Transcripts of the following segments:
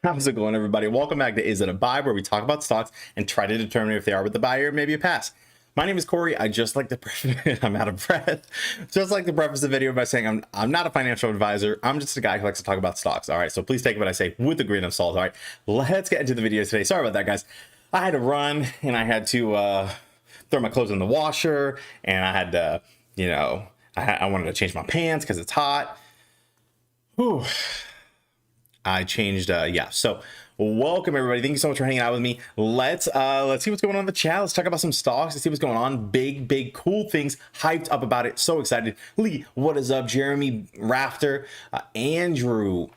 How's it going, everybody? Welcome back to Is It a Buy, where we talk about stocks and try to determine if they are with the buyer or maybe a pass. My name is Corey. I just like to I'm out of breath. Just like to preface the video by saying I'm not a financial advisor. I'm just a guy who likes to talk about stocks. All right, so please take what I say with a grain of salt. All right, let's get into the video today. Sorry about that, guys. I had to run and I had to throw my clothes in the washer, and I had to, I wanted to change my pants because it's hot. Whew. I changed, so welcome everybody. Thank you so much for hanging out with me. Let's see what's going on in the chat. Let's talk about some stocks. Let's see what's going on. Big cool things. Hyped up about it. So excited. Lee, what is up? Jeremy, Rafter, Andrew,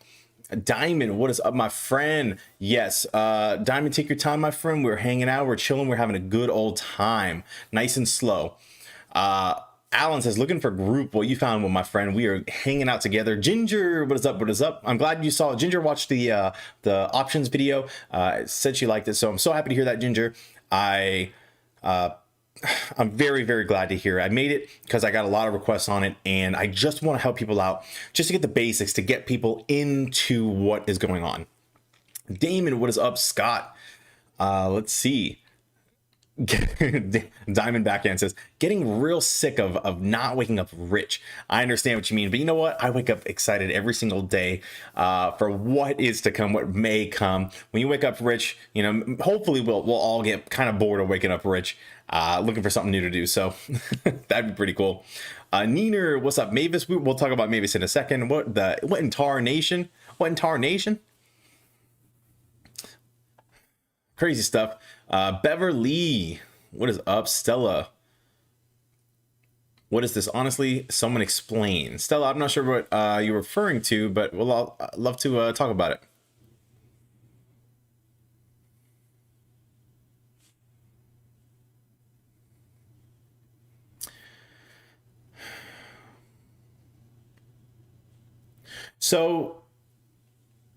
Diamond, what is up, my friend? Yes, Diamond, take your time, my friend. We're hanging out, we're chilling, we're having a good old time. Nice and slow. Alan says, looking for group. Well, you found one, my friend. We are hanging out together. Ginger, what is up? What is up? I'm glad you saw it. Ginger watched the options video. Said she liked it, so I'm so happy to hear that, Ginger. I'm very glad to hear it. I made it because I got a lot of requests on it, and I just want to help people out, just to get the basics, to get people into what is going on. Damon, what is up? Scott, let's see. Diamond Backhand says, getting real sick of not waking up rich. I understand what you mean, but you know what? I wake up excited every single day for what is to come, what may come. When you wake up rich, hopefully we'll all get kind of bored of waking up rich, looking for something new to do. So that'd be pretty cool. Neener, what's up? Mavis, we'll talk about Mavis in a second. What in tar nation? What in tar nation? Crazy stuff. Beverly, what is up? Stella, what is this? Honestly, someone explain. Stella, I'm not sure what you're referring to, but I'll love to talk about it. So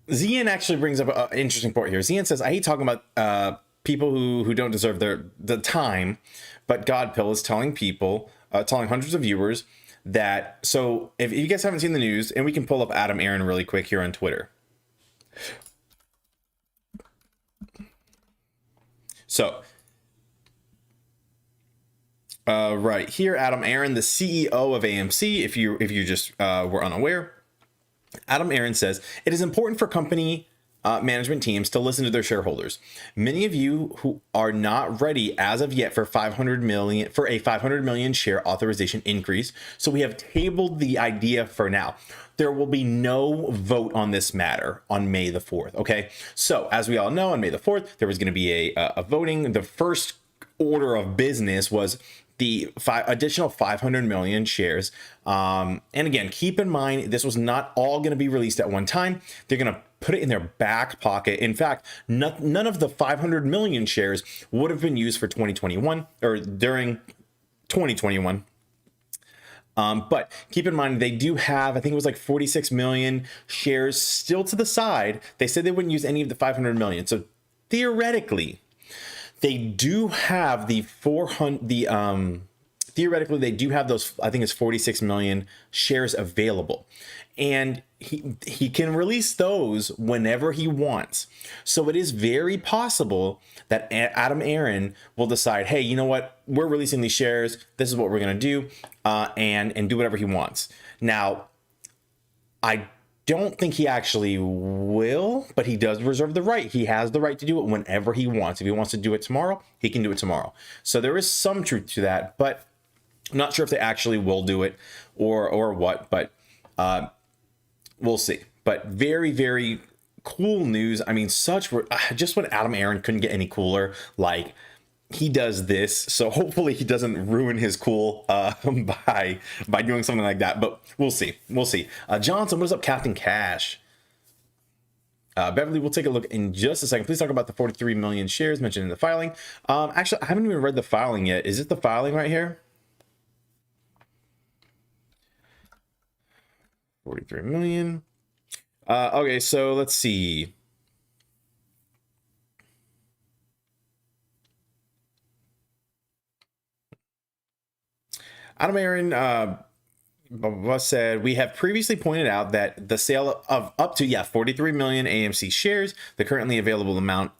Zian actually brings up an interesting point here. Zian says, I hate talking about people who don't deserve the time, but Godpill is telling people, telling hundreds of viewers that, so if you guys haven't seen the news, and we can pull up Adam Aaron really quick here on Twitter. So right here, Adam Aaron, the CEO of AMC, if you just were unaware, Adam Aaron says, it is important for company management teams to listen to their shareholders. Many of you who are not ready as of yet for a 500 million share authorization increase. So we have tabled the idea for now. There will be no vote on this matter on May the 4th. Okay. So as we all know, on May the 4th, there was going to be a voting. The first order of business was the additional 500 million shares. And again, keep in mind, this was not all going to be released at one time. They're going to put it in their back pocket. In fact, none of the 500 million shares would have been used for 2021 or during 2021. But keep in mind, they do have, I think it was like 46 million shares still to the side. They said they wouldn't use any of the 500 million. So theoretically, they do have theoretically, they do have those, I think it's 46 million shares available, and he can release those whenever he wants. So it is very possible that Adam Aaron will decide, hey, you know what? We're releasing these shares. This is what we're going to do, and do whatever he wants. Now, I don't think he actually will, but he does reserve the right. He has the right to do it whenever he wants. If he wants to do it tomorrow, he can do it tomorrow. So there is some truth to that, but I'm not sure if they actually will do it or what, but we'll see. But very cool news. I mean, just when Adam Aaron couldn't get any cooler, like, he does this, so hopefully he doesn't ruin his cool by doing something like that. But we'll see. Johnson, what is up, Captain Cash? Beverly, we'll take a look in just a second. Please talk about the 43 million shares mentioned in the filing. Actually, I haven't even read the filing yet. Is it the filing right here? 43 million. Okay, so let's see. Adam Aaron said, we have previously pointed out that the sale of up to 43 million AMC shares, the currently available amount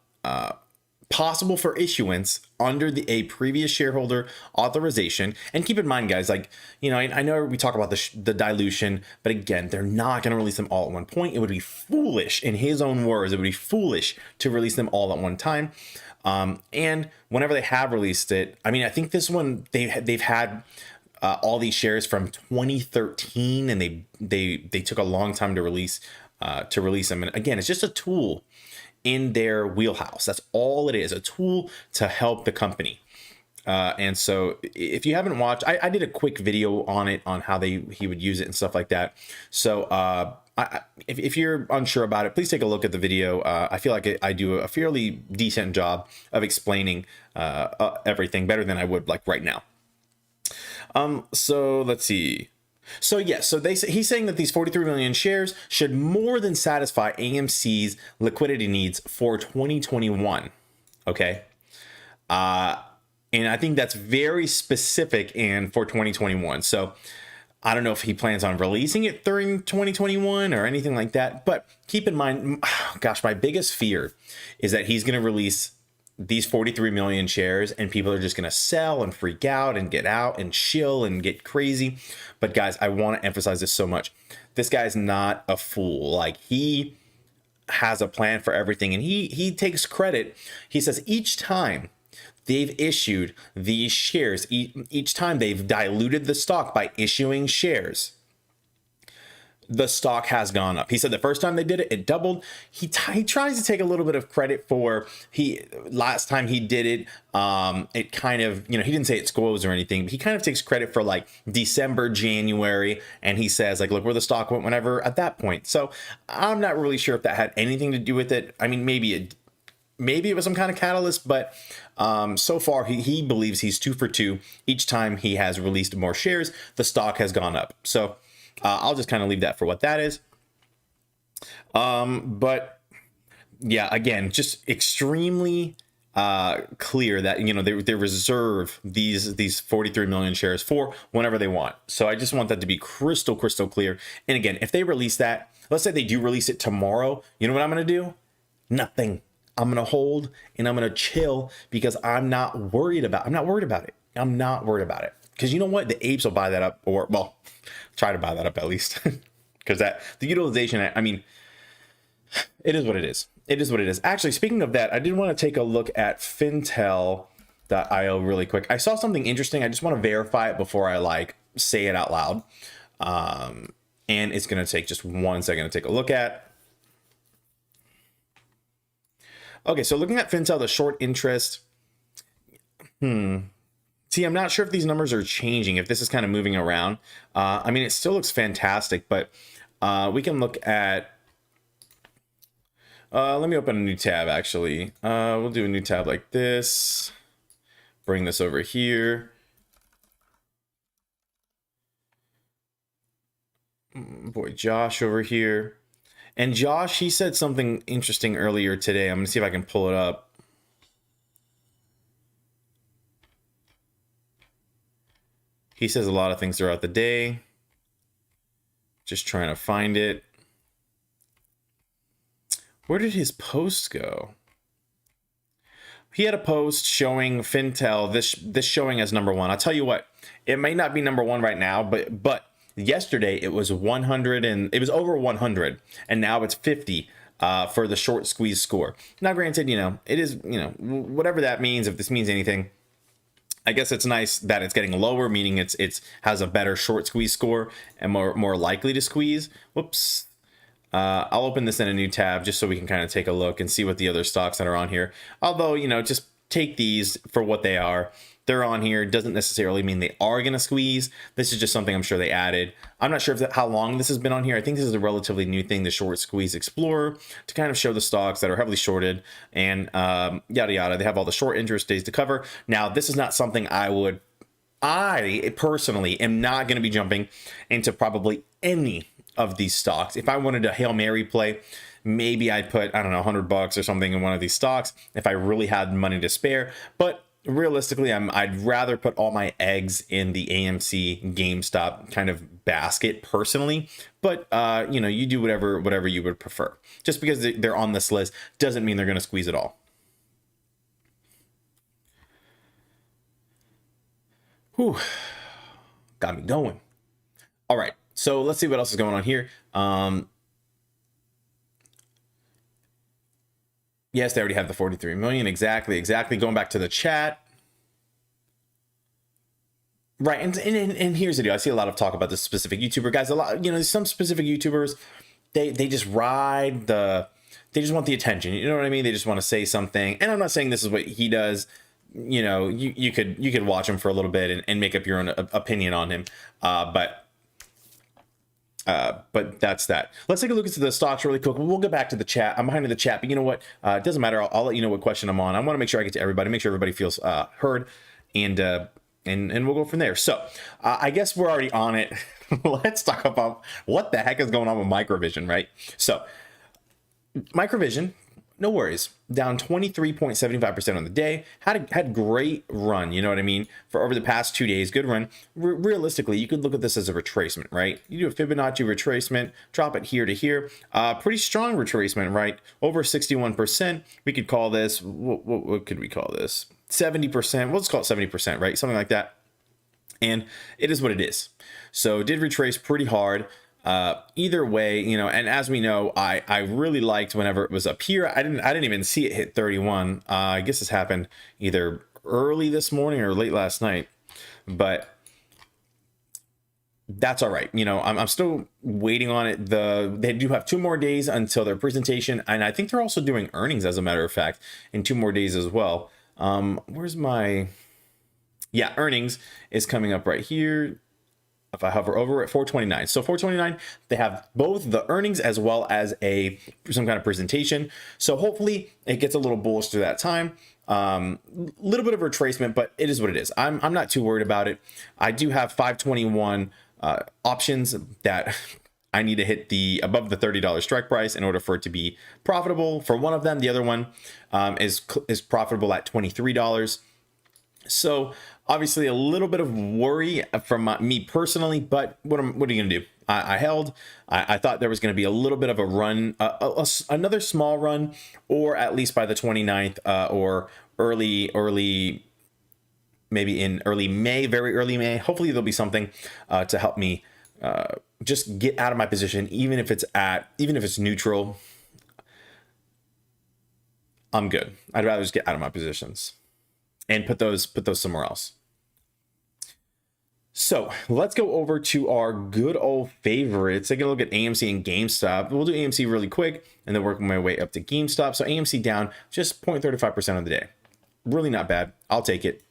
possible for issuance under a previous shareholder authorization. And keep in mind, guys, like, you know, I know we talk about the dilution, but again, they're not going to release them all at one point. It would be foolish, in his own words, it would be foolish to release them all at one time. And whenever they have released it, I mean, I think this one they've had all these shares from 2013, and they took a long time to release them. And again, it's just a tool in their wheelhouse. That's all it is, a tool to help the company. And so if you haven't watched, I did a quick video on it, on how he would use it and stuff like that. So if you're unsure about it, please take a look at the video. I feel like I do a fairly decent job of explaining everything, better than I would like right now. So let's see. So he's saying that these 43 million shares should more than satisfy AMC's liquidity needs for 2021. Okay. And I think that's very specific and for 2021. So I don't know if he plans on releasing it during 2021 or anything like that, but keep in mind, gosh, my biggest fear is that he's going to release these 43 million shares and people are just going to sell and freak out and get out and chill and get crazy. But guys, I want to emphasize this so much. This guy's not a fool. Like, he has a plan for everything, and he takes credit. He says each time they've issued these shares, each time they've diluted the stock by issuing shares, the stock has gone up. He said the first time they did it, it doubled. He tries to take a little bit of credit for last time he did it. It kind of, you know, he didn't say it squoze or anything, but he kind of takes credit for like December, January. And he says like, look where the stock went whenever at that point. So I'm not really sure if that had anything to do with it. I mean, maybe it was some kind of catalyst, but so far he believes he's 2 for 2. Each time he has released more shares, the stock has gone up. So I'll just kind of leave that for what that is. But yeah, again, just extremely clear that, you know, they reserve these 43 million shares for whenever they want. So I just want that to be crystal clear. And again, if they release that, let's say they do release it tomorrow, you know what I'm going to do? Nothing. I'm going to hold and I'm going to chill, because I'm not worried about it. Because you know what? The apes will buy that up, or, well, try to buy that up at least. Because the utilization, I mean, it is what it is. It is what it is. Actually, speaking of that, I did want to take a look at Fintel.io really quick. I saw something interesting. I just want to verify it before I like say it out loud. And it's going to take just 1 second to take a look at. Okay, so looking at Fintel, the short interest. See, I'm not sure if these numbers are changing, if this is kind of moving around. I mean, it still looks fantastic, but we can look at... let me open a new tab, actually. We'll do a new tab like this. Bring this over here. Boy, Josh over here. And Josh, he said something interesting earlier today. I'm going to see if I can pull it up. He says a lot of things throughout the day. Just trying to find it. Where did his post go? He had a post showing Fintel, this showing as number 1. I'll tell you what, it may not be number 1 right now, but yesterday it was 100 and it was over 100, and now it's 50 for the short squeeze score. Now, granted, you know, it is, you know, whatever that means, if this means anything, I guess it's nice that it's getting lower, meaning it's has a better short squeeze score and more likely to squeeze. Whoops. I'll open this in a new tab just so we can kind of take a look and see what the other stocks that are on here. Although, you know, just take these for what they are. They're on here. Doesn't necessarily mean they are going to squeeze. This is just something I'm sure they added. I'm not sure how long this has been on here. I think this is a relatively new thing, the Short Squeeze Explorer, to kind of show the stocks that are heavily shorted and yada yada. They have all the short interest days to cover. Now, this is not something I personally am not going to be jumping into probably any of these stocks. If I wanted a Hail Mary play, maybe I'd put, I don't know, $100 or something in one of these stocks if I really had money to spare. But realistically, I'd rather put all my eggs in the AMC GameStop kind of basket personally, but you know, you do whatever you would prefer. Just because they're on this list doesn't mean they're going to squeeze it all. Whew, got me going. All right, so let's see what else is going on here. Yes, they already have the 43 million. Exactly. Going back to the chat. Right, and here's the deal. I see a lot of talk about this specific YouTuber, guys. A lot, you know, some specific YouTubers, they just ride the, they just want the attention. You know what I mean? They just want to say something. And I'm not saying this is what he does. You know, you could watch him for a little bit and make up your own opinion on him. But that's that. Let's take a look at the stocks really quick. We'll get back to the chat. I'm behind in the chat, but you know what? It doesn't matter. I'll let you know what question I'm on. I want to make sure I get to everybody, make sure everybody feels heard, and we'll go from there. So I guess we're already on it. Let's talk about what the heck is going on with Microvision, right? So Microvision, no worries, down 23.75% on the day. Had great run, you know what I mean, for over the past 2 days. Good run. Realistically, you could look at this as a retracement, right? You do a Fibonacci retracement, drop it here to here. Pretty strong retracement, right? Over 61%. We could call this, what could we call this? 70%. Let's call it 70%, right? Something like that. And it is what it is. So it did retrace pretty hard. Either way, you know, and as we know, I really liked whenever it was up here. I didn't even see it hit 31. I guess this happened either early this morning or late last night, but that's all right. You know, I'm still waiting on it. They do have 2 more days until their presentation, and I think they're also doing earnings, as a matter of fact, in 2 more days as well. Where's my, yeah, earnings is coming up right here. If I hover over at 429, so 429, they have both the earnings as well as some kind of presentation. So hopefully it gets a little bullish through that time. Little bit of retracement, but it is what it is. I'm not too worried about it. I do have 521 options that I need to hit above the $30 strike price in order for it to be profitable for one of them. The other one is profitable at $23. So obviously a little bit of worry from me personally, but what are you gonna do? I held. I thought there was going to be a little bit of a run, another small run, or at least by the 29th, or early, maybe in early May, very early May. Hopefully there'll be something to help me just get out of my position, even if it's neutral. I'm good. I'd rather just get out of my positions and put those somewhere else. So let's go over to our good old favorites. Take a look at AMC and GameStop. We'll do AMC really quick and then work my way up to GameStop. So AMC down just 0.35% on the day. Really not bad. I'll take it.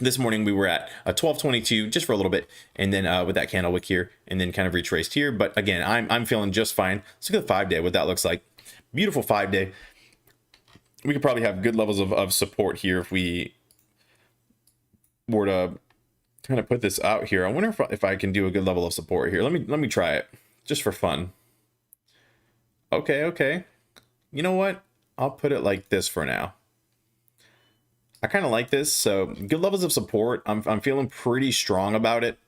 This morning we were at a 1222 just for a little bit, and then with that candle wick here, and then kind of retraced here. But again, I'm feeling just fine. Let's look at the 5-day, what that looks like. Beautiful 5-day. We could probably have good levels of support here if we were to kind of put this out here. I wonder if I can do a good level of support here. Let me try it just for fun. Okay. You know what? I'll put it like this for now. I kind of like this. So good levels of support. I'm feeling pretty strong about it.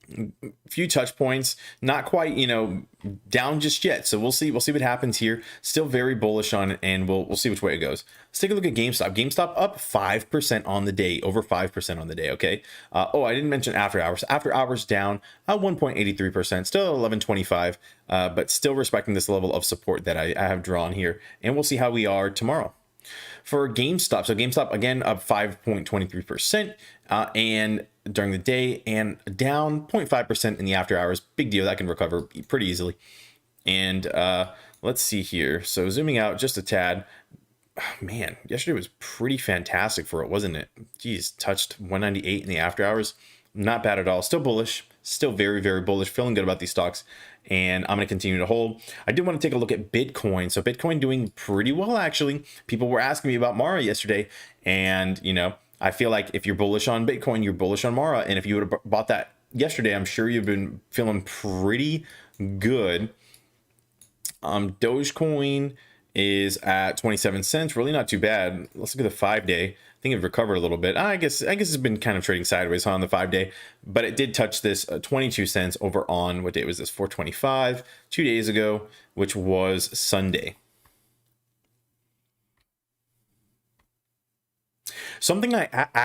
A few touch points, not quite, you know, down just yet. So we'll see what happens here. Still very bullish on it, and we'll see which way it goes. Let's take a look at GameStop. GameStop up 5% on the day, over 5% on the day. Okay. I didn't mention after hours. After hours down 1.83%, still 1125, but still respecting this level of support that I have drawn here, and we'll see how we are tomorrow. For GameStop, so GameStop again up 5.23%, and during the day, and down 0.5% in the after hours. Big deal, that can recover pretty easily. And let's see here. So zooming out just a tad, man, yesterday was pretty fantastic for it, wasn't it? Geez, touched 198 in the after hours. Not bad at all. Still bullish, still very, very bullish, feeling good about these stocks, and I'm going to continue to hold. I did want to take a look at Bitcoin. So Bitcoin doing pretty well, actually. People were asking me about Mara yesterday, and you know, I feel like if you're bullish on Bitcoin, you're bullish on Mara, and if you would have bought that yesterday, I'm sure you've been feeling pretty good. Dogecoin is at 27 cents. Really not too bad. Let's look at the 5-day. I think it recovered a little bit. I guess it's been kind of trading sideways on the 5-day, but it did touch this 22 cents over on, what day was this? 425, 2 days ago, which was Sunday. Something let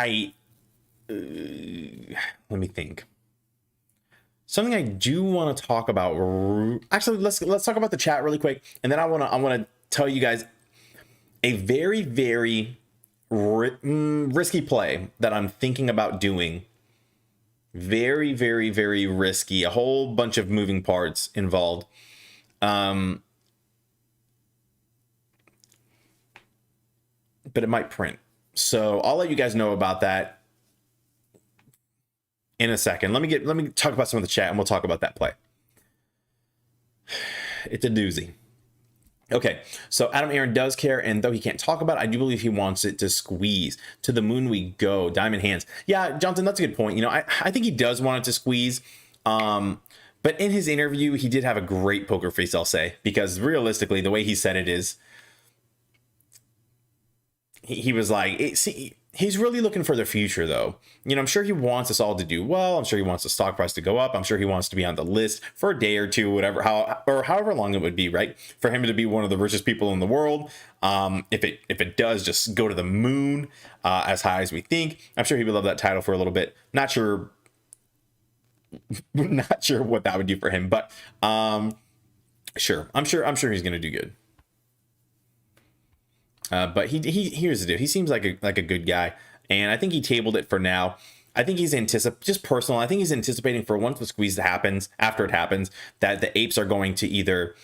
me think. Something I do want to talk about. Actually, let's talk about the chat really quick, and then I want to tell you guys a very, very risky play that I'm thinking about doing. Very, very, very risky. A whole bunch of moving parts involved. But it might print. So I'll let you guys know about that in a second. Let me talk about some of the chat and we'll talk about that play. It's a doozy. Okay, so Adam Aaron does care, and though he can't talk about it, I do believe he wants it to squeeze. To the moon we go, diamond hands. Yeah, Jonathan, that's a good point. You know, I think he does want it to squeeze. But in his interview, he did have a great poker face, I'll say, because realistically, the way he said it is, he was like, he's really looking for the future, though. You know, I'm sure he wants us all to do well. I'm sure he wants the stock price to go up. I'm sure he wants to be on the list for a day or two, whatever, however long it would be, right? For him to be one of the richest people in the world. If it does just go to the moon, as high as we think, I'm sure he would love that title for a little bit. Not sure what that would do for him, but sure. I'm sure he's gonna do good. But here's the deal. He seems like a good guy, and I think he tabled it for now. I think he's I think he's anticipating for once the squeeze happens, after it happens, that the apes are going to either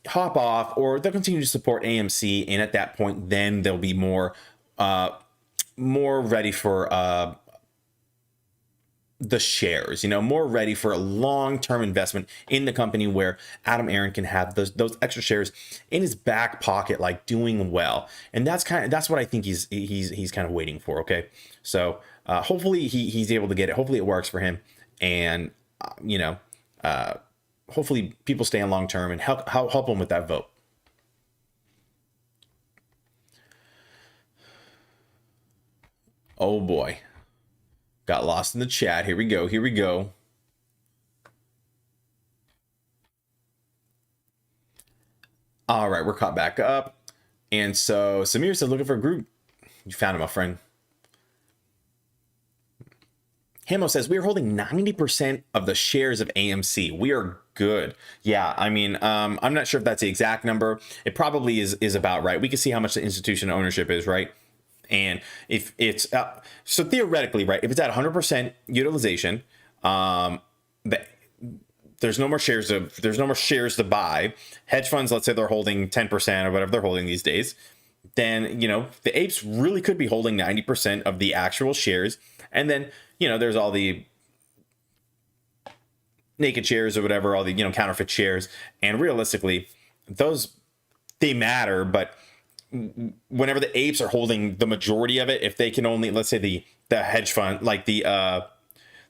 hop off or they'll continue to support AMC, and at that point, then they'll be more ready for the shares, you know, more ready for a long-term investment in the company where Adam Aaron can have those extra shares in his back pocket, like doing well. And that's what I think he's kind of waiting for. Okay. So hopefully he's able to get it. Hopefully it works for him. And hopefully people stay in long-term and help him with that vote. Oh boy. Got lost in the chat. Here we go. All right, we're caught back up. And so Samir said, looking for a group. You found it, my friend. Hamo says, we are holding 90% of the shares of AMC. We are good. Yeah, I mean, I'm not sure if that's the exact number. It probably is about right. We can see how much the institutional ownership is, right? And if it's so theoretically, right, if it's at 100% utilization, there's no more shares to buy. Hedge funds, let's say they're holding 10% or whatever they're holding these days, then, you know, the apes really could be holding 90% of the actual shares. And then, you know, there's all the naked shares or whatever, all the, you know, counterfeit shares. And realistically, they matter, but whenever the apes are holding the majority of it, if they can only, let's say the hedge fund, like the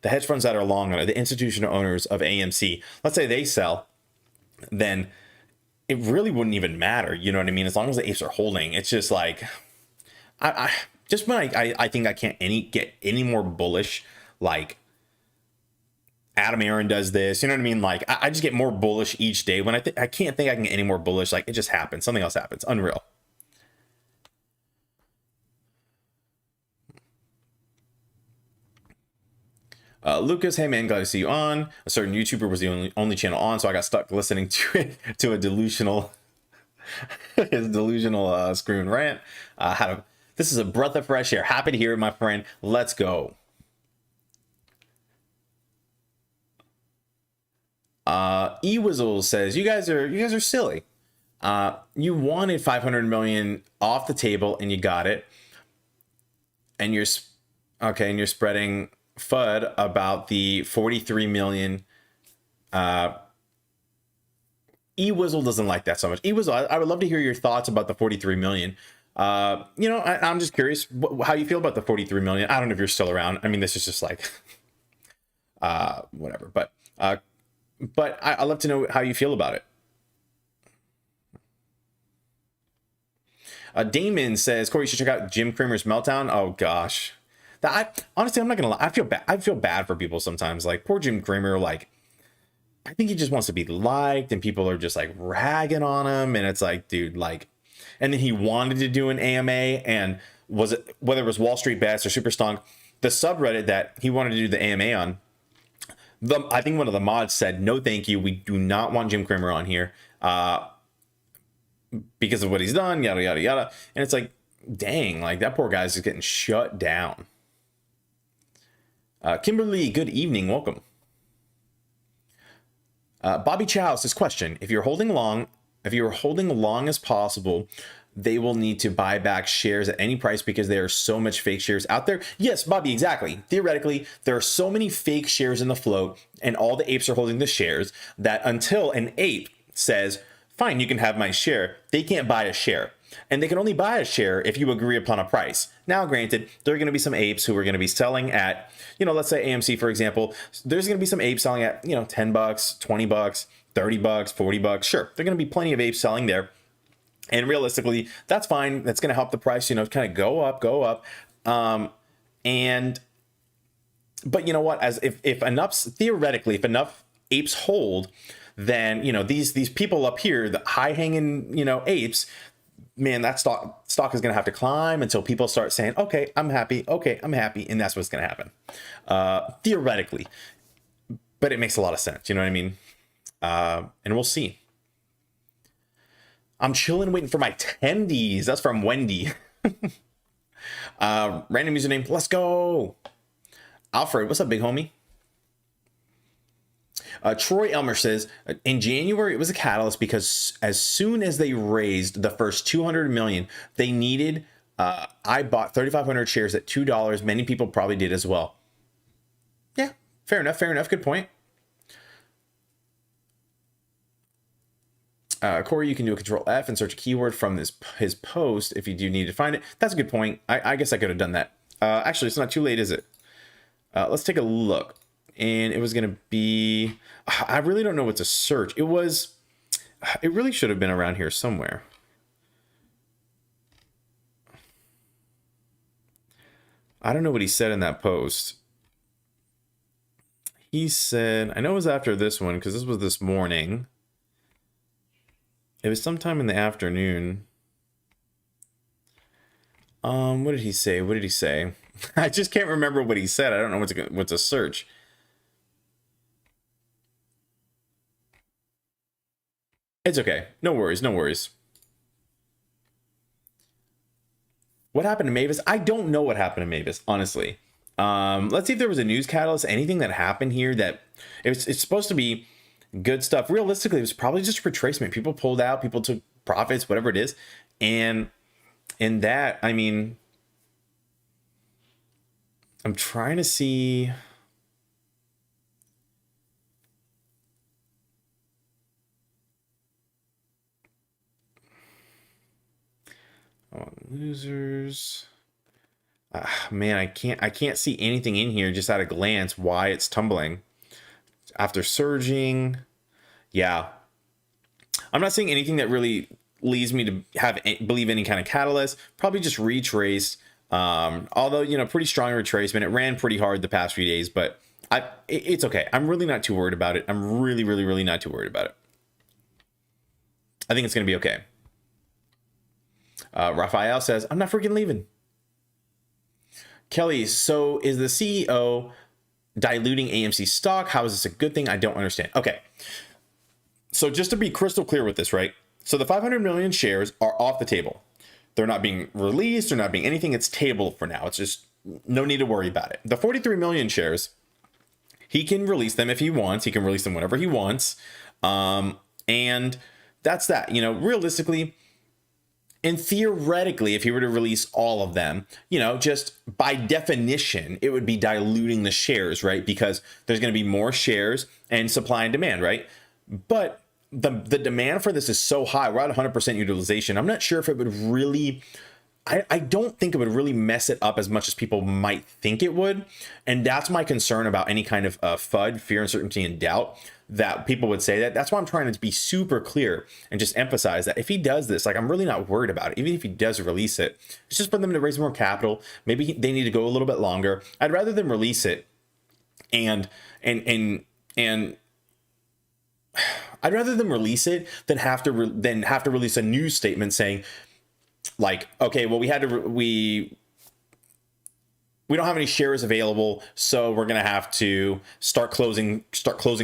hedge funds that are long on it, the institutional owners of AMC, let's say they sell, then it really wouldn't even matter. You know what I mean? As long as the apes are holding, it's just like, I think I can't get any more bullish. Like Adam Aaron does this, you know what I mean? Like I just get more bullish each day when I can't think I can get any more bullish. Like it just happens. Something else happens. Unreal. Lucas, hey man, glad to see you on. A certain YouTuber was the only channel on, so I got stuck listening to a delusional screaming rant. This is a breath of fresh air. Happy to hear it, my friend. Let's go. Webull says, you guys are silly. You wanted 500 million off the table and you got it, and you're spreading FUD about the 43 million. Webull doesn't like that so much. Webull, I would love to hear your thoughts about the 43 million. You know, I'm just curious how you feel about the 43 million. I don't know if you're still around. I mean, this is just like, whatever, but I'd love to know how you feel about it. Damon says, Corey, you should check out Jim Cramer's Meltdown. Oh gosh. Honestly, I'm not gonna lie. I feel bad for people sometimes. Like poor Jim Cramer, like I think he just wants to be liked and people are just like ragging on him. And it's like, dude, like, and then he wanted to do an AMA, and whether it was Wall Street Bets or Super Stonk, the subreddit that he wanted to do the AMA on, I think one of the mods said, no, thank you. We do not want Jim Cramer on here because of what he's done, yada, yada, yada. And it's like, dang, like that poor guy's just getting shut down. Kimberly, good evening. Welcome. Bobby Chow says, question, if you're holding long as possible, they will need to buy back shares at any price because there are so much fake shares out there. Yes, Bobby, exactly. Theoretically, there are so many fake shares in the float and all the apes are holding the shares that until an ape says, fine, you can have my share, they can't buy a share. And they can only buy a share if you agree upon a price. Now, granted, there are going to be some apes who are going to be selling at, let's say AMC, for example, there's going to be some apes selling at, $10, $20, $30, $40. Sure, there are going to be plenty of apes selling there. And realistically, that's fine. That's going to help the price, kind of go up. But you know what? If enough apes hold, then, these people up here, the high hanging, apes, man, that stock is going to have to climb until people start saying, okay, I'm happy. And that's what's going to happen. Theoretically, but it makes a lot of sense. You know what I mean? And we'll see. I'm chilling, waiting for my tendies. That's from Wendy. Random username. Let's go. Alfred, what's up, big homie? Troy Elmer says, in January, it was a catalyst because as soon as they raised the first 200 million, they needed, I bought 3,500 shares at $2. Many people probably did as well. Yeah, fair enough. Good point. Corey, you can do a Control F and search a keyword from his post if you do need to find it. That's a good point. I guess I could have done that. Actually, it's not too late, is it? Let's take a look. And it was going to be, I really don't know what to search. It really should have been around here somewhere. I don't know what he said in that post. He said, I know it was after this one because this was this morning. It was sometime in the afternoon. What did he say? I just can't remember what he said. I don't know what to search. It's okay. No worries. What happened to Mavis? I don't know what happened to Mavis, honestly. Let's see if there was a news catalyst, anything that happened here that it's supposed to be good stuff. Realistically, it was probably just retracement. People pulled out, people took profits, whatever it is. And in that, I mean, I'm trying to see. Losers. Man, I can't see anything in here just at a glance why it's tumbling after surging. Yeah, I'm not seeing anything that really leads me to believe any kind of catalyst. Probably just retraced. Although pretty strong retracement. It ran pretty hard the past few days, but it's okay. I'm really not too worried about it. I'm really not too worried about it. I think it's gonna be okay. Raphael says, I'm not freaking leaving. Kelly, so is the CEO diluting AMC stock? How is this a good thing? I don't understand. Okay. So just to be crystal clear with this, right? So the 500 million shares are off the table. They're not being released. They're not being anything. It's tabled for now. It's just no need to worry about it. The 43 million shares, he can release them if he wants. He can release them whenever he wants. And that's that. Realistically, and theoretically, if he were to release all of them, just by definition, it would be diluting the shares, right? Because there's going to be more shares and supply and demand, right? But the demand for this is so high. We're at 100% utilization. I'm not sure if it would really I don't think it would really mess it up as much as people might think it would. And that's my concern about any kind of FUD, fear, uncertainty, and doubt, that people would say that. That's why I'm trying to be super clear and just emphasize that if he does this, like, I'm really not worried about it. Even if he does release it, it's just for them to raise more capital. Maybe they need to go a little bit longer. I'd rather them release it and I'd rather them release it than have to release a news statement saying, like, okay, well, we don't have any shares available, so we're gonna have to start closing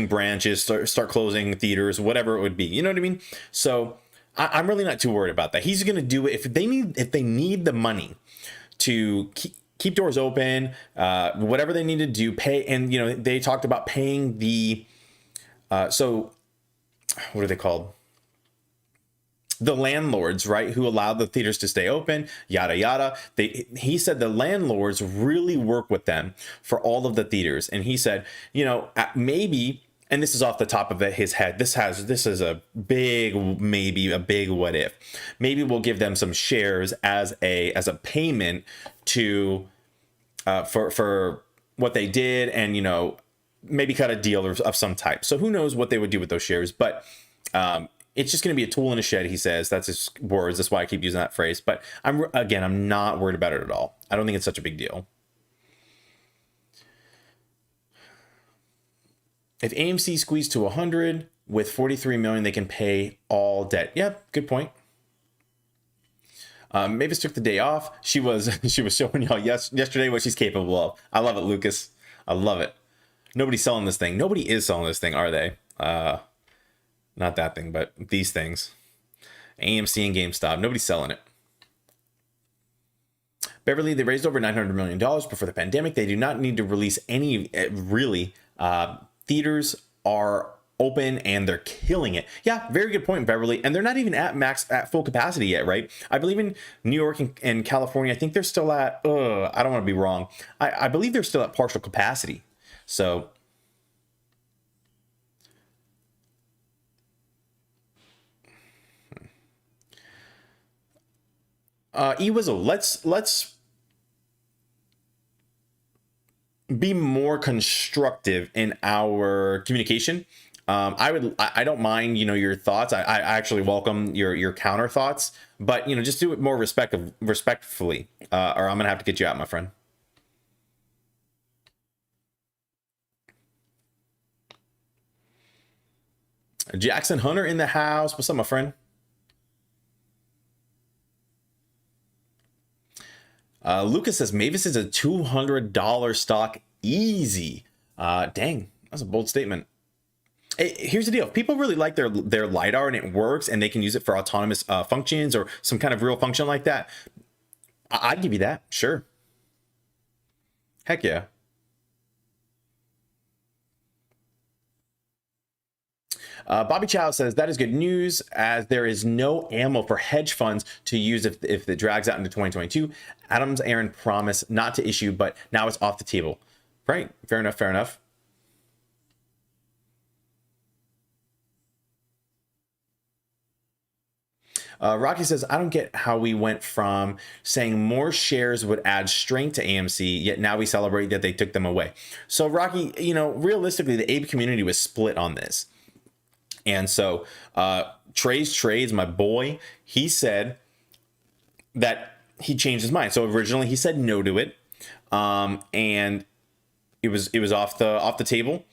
branches, start closing theaters, whatever it would be. You know what I mean? So I'm really not too worried about that. He's gonna do it if they need the money to keep doors open, whatever they need to do, pay. And they talked about paying the so what are they called? The landlords, right, who allowed the theaters to stay open, yada yada. He said the landlords really work with them for all of the theaters, and he said, maybe, and this is off the top of his head, this is a big what if. Maybe we'll give them some shares as a payment to for what they did, and maybe cut a deal of some type. So who knows what they would do with those shares, but it's just going to be a tool in a shed, he says. That's his words. That's why I keep using that phrase. But I'm not worried about it at all. I don't think it's such a big deal. If AMC squeezed to 100 with 43 million, they can pay all debt. Yeah, good point. Mavis took the day off. She was showing y'all yesterday what she's capable of. I love it, Lucas. I love it. Nobody's selling this thing. Nobody is selling this thing, are they? Not that thing, but these things. AMC and GameStop. Nobody's selling it. Beverly, they raised over $900 million before the pandemic. They do not need to release any, really. Theaters are open and they're killing it. Yeah, very good point, Beverly. And they're not even at full capacity yet, right? I believe in New York and California, I think they're still at, I don't want to be wrong. I believe they're still at partial capacity. So Webull, let's be more constructive in our communication. I don't mind, your thoughts. I actually welcome your counter thoughts, but just do it more respectfully, or I'm gonna have to get you out, my friend. Jackson Hunter in the house. What's up, my friend? Lucas says Mavis is a $200 stock easy. Dang, that's a bold statement. Here's the deal. If people really like their LiDAR and it works and they can use it for autonomous functions or some kind of real function like that, I'd give you that. Sure. Heck yeah. Bobby Chow says that is good news, as there is no ammo for hedge funds to use if it drags out into 2022. Adams Aaron promised not to issue, but now it's off the table. Right. Fair enough. Fair enough. Rocky says, I don't get how we went from saying more shares would add strength to AMC, yet now we celebrate that they took them away. So Rocky, realistically, the Abe community was split on this. And so Trey's Trades, my boy, he said that he changed his mind. So originally he said no to it, and it was off the table.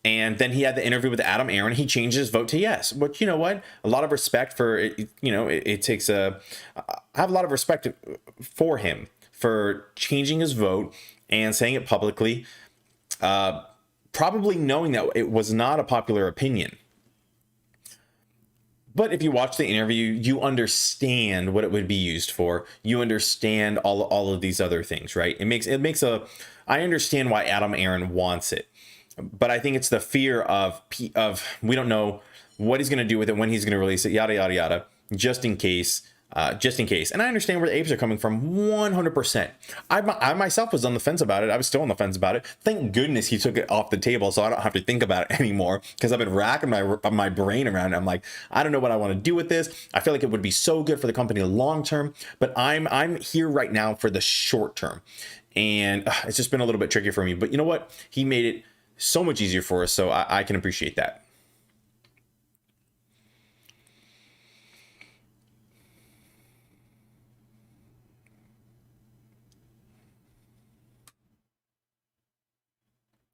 And then he had the interview with Adam Aaron. He changed his vote to yes. But you know what? A lot of respect for it. It takes I have a lot of respect for him for changing his vote and saying it publicly, probably knowing that it was not a popular opinion. But if you watch the interview, you understand what it would be used for. You understand all of these other things, right? I understand why Adam Aaron wants it. But I think it's the fear of we don't know what he's going to do with it, when he's going to release it, yada, yada, yada, just in case just in case. And I understand where the apes are coming from 100%. I myself was on the fence about it. I was still on the fence about it. Thank goodness he took it off the table so I don't have to think about it anymore, because I've been racking my brain around it. I'm like, I don't know what I want to do with this. I feel like it would be so good for the company long term, but I'm here right now for the short term. And it's just been a little bit tricky for me. But you know what? He made it so much easier for us, so I can appreciate that.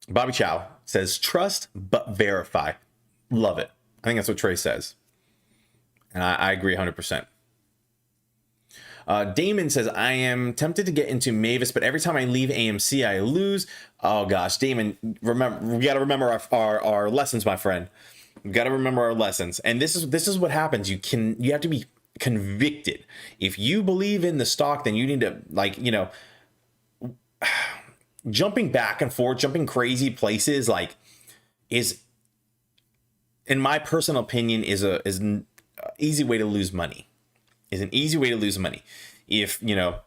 Bobby Chow says, trust but verify. Love it. I think that's what Trey says. And I agree 100%. Damon says, I am tempted to get into Mavis, but every time I leave AMC, I lose. Oh gosh, Damon, remember, we got to remember our lessons, my friend. We got to remember our lessons. And this is what happens. You have to be convicted. If you believe in the stock, then you need to, like, you know, jumping back and forth, jumping crazy places, like, is, in my personal opinion, is an easy way to lose money. Is an easy way to lose money. If, you know,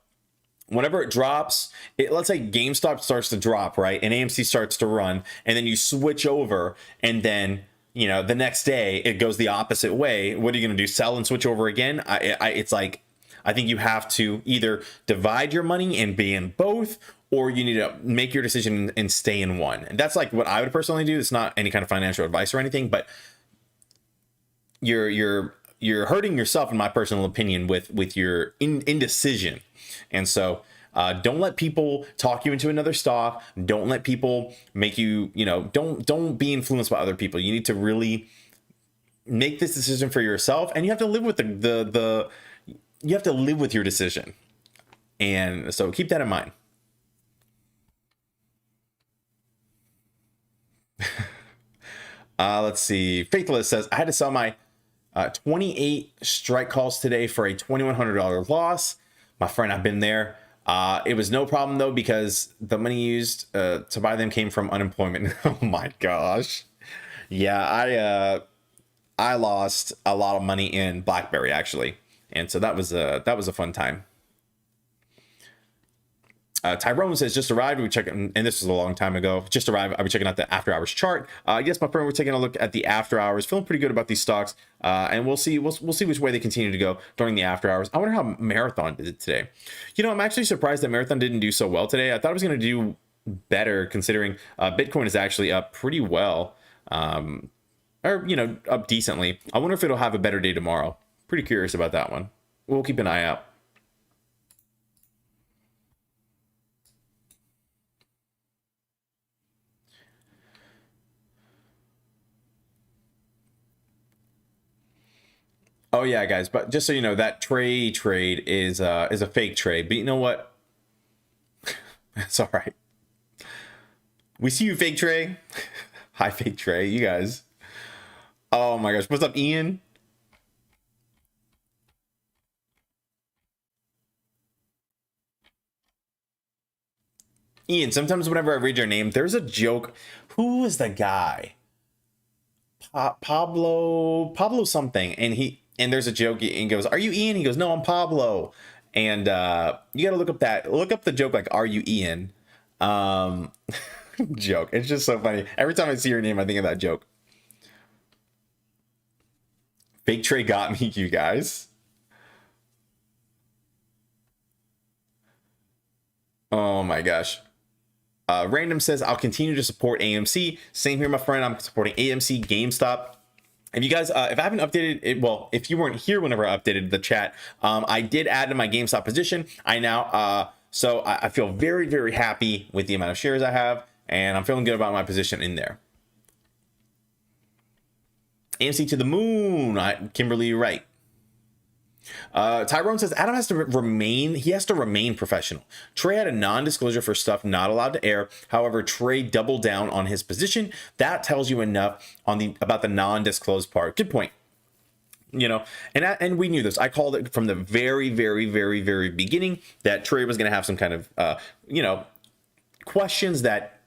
whenever it drops, let's say GameStop starts to drop, right, and AMC starts to run, and then you switch over, and then, you know, the next day it goes the opposite way. What are you going to do? Sell and switch over again? It's like, I think you have to either divide your money and be in both, or you need to make your decision and stay in one. And that's like what I would personally do. It's not any kind of financial advice or anything, but you're hurting yourself, in my personal opinion, with your indecision. And so don't let people talk you into another stock. Don't let people make you, you know, don't be influenced by other people. You need to really make this decision for yourself, and you have to live with you have to live with your decision. And so keep that in mind. Let's see. Faithless says, I had to sell my 28 strike calls today for a $2,100 loss. My friend, I've been there. It was no problem though, because the money used to buy them came from unemployment. Oh my gosh. Yeah, I lost a lot of money in BlackBerry actually. And so that was a fun time. Tyrone says, just arrived. We check, and this was a long time ago. Just arrived. I'll be checking out the after hours chart. Yes, my friend, we're taking a look at the after hours. Feeling pretty good about these stocks, and we'll see which way they continue to go during the after hours. I wonder how Marathon did today. You know, I'm actually surprised that Marathon didn't do so well today. I thought it was going to do better, considering Bitcoin is actually up pretty well, or you know, up decently. I wonder if it'll have a better day tomorrow. Pretty curious about that one. We'll keep an eye out. Oh yeah, guys, but just so you know, that Trey trade is a fake trade. But you know what? It's all right. We see you, fake Trey. Hi, fake Trey. You guys. Oh my gosh, what's up, Ian? Ian, sometimes whenever I read your name, there's a joke. Who is the guy? Pablo something, and there's a joke, and he goes, "Are you Ian?" He goes, "No, I'm Pablo." And you gotta look up the joke, like, "Are you Ian?" Joke. It's just so funny. Every time I see your name, I think of that joke. Fake Trey got me, you guys. Oh my gosh. Random says, I'll continue to support AMC. Same here, my friend. I'm supporting AMC, GameStop. If you guys, if I haven't updated it, well, if you weren't here whenever I updated the chat, I did add to my GameStop position. I now, so I feel very, very happy with the amount of shares I have, and I'm feeling good about my position in there. AMC to the moon. Kimberly, you're right. Tyrone says Adam has to remain professional. Trey had a non-disclosure for stuff not allowed to air. However, Trey doubled down on his position. That tells you enough about the non-disclosed part. Good point. You know, and we knew this. I called it from the very, very, very, very beginning that Trey was going to have some kind of you know, questions that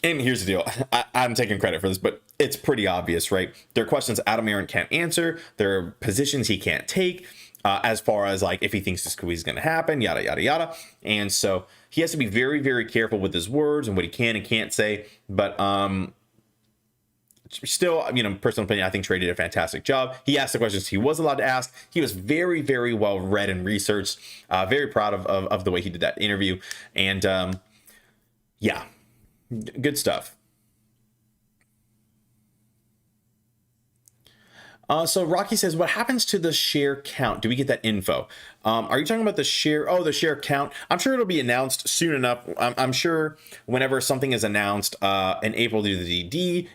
And here's the deal. I'm taking credit for this, but it's pretty obvious, right? There are questions Adam Aaron can't answer. There are positions he can't take, as far as like if he thinks the squeeze is going to happen, yada, yada, yada. And so he has to be very, very careful with his words and what he can and can't say. But still, personal opinion, I think Trey did a fantastic job. He asked the questions he was allowed to ask. He was very, very well read and researched. Very proud of the way he did that interview. And yeah. Good stuff. So Rocky says, what happens to the share count? Do we get that info? Are you talking about the share? Oh, the share count. I'm sure it'll be announced soon enough. I'm sure whenever something is announced in April due to the DD,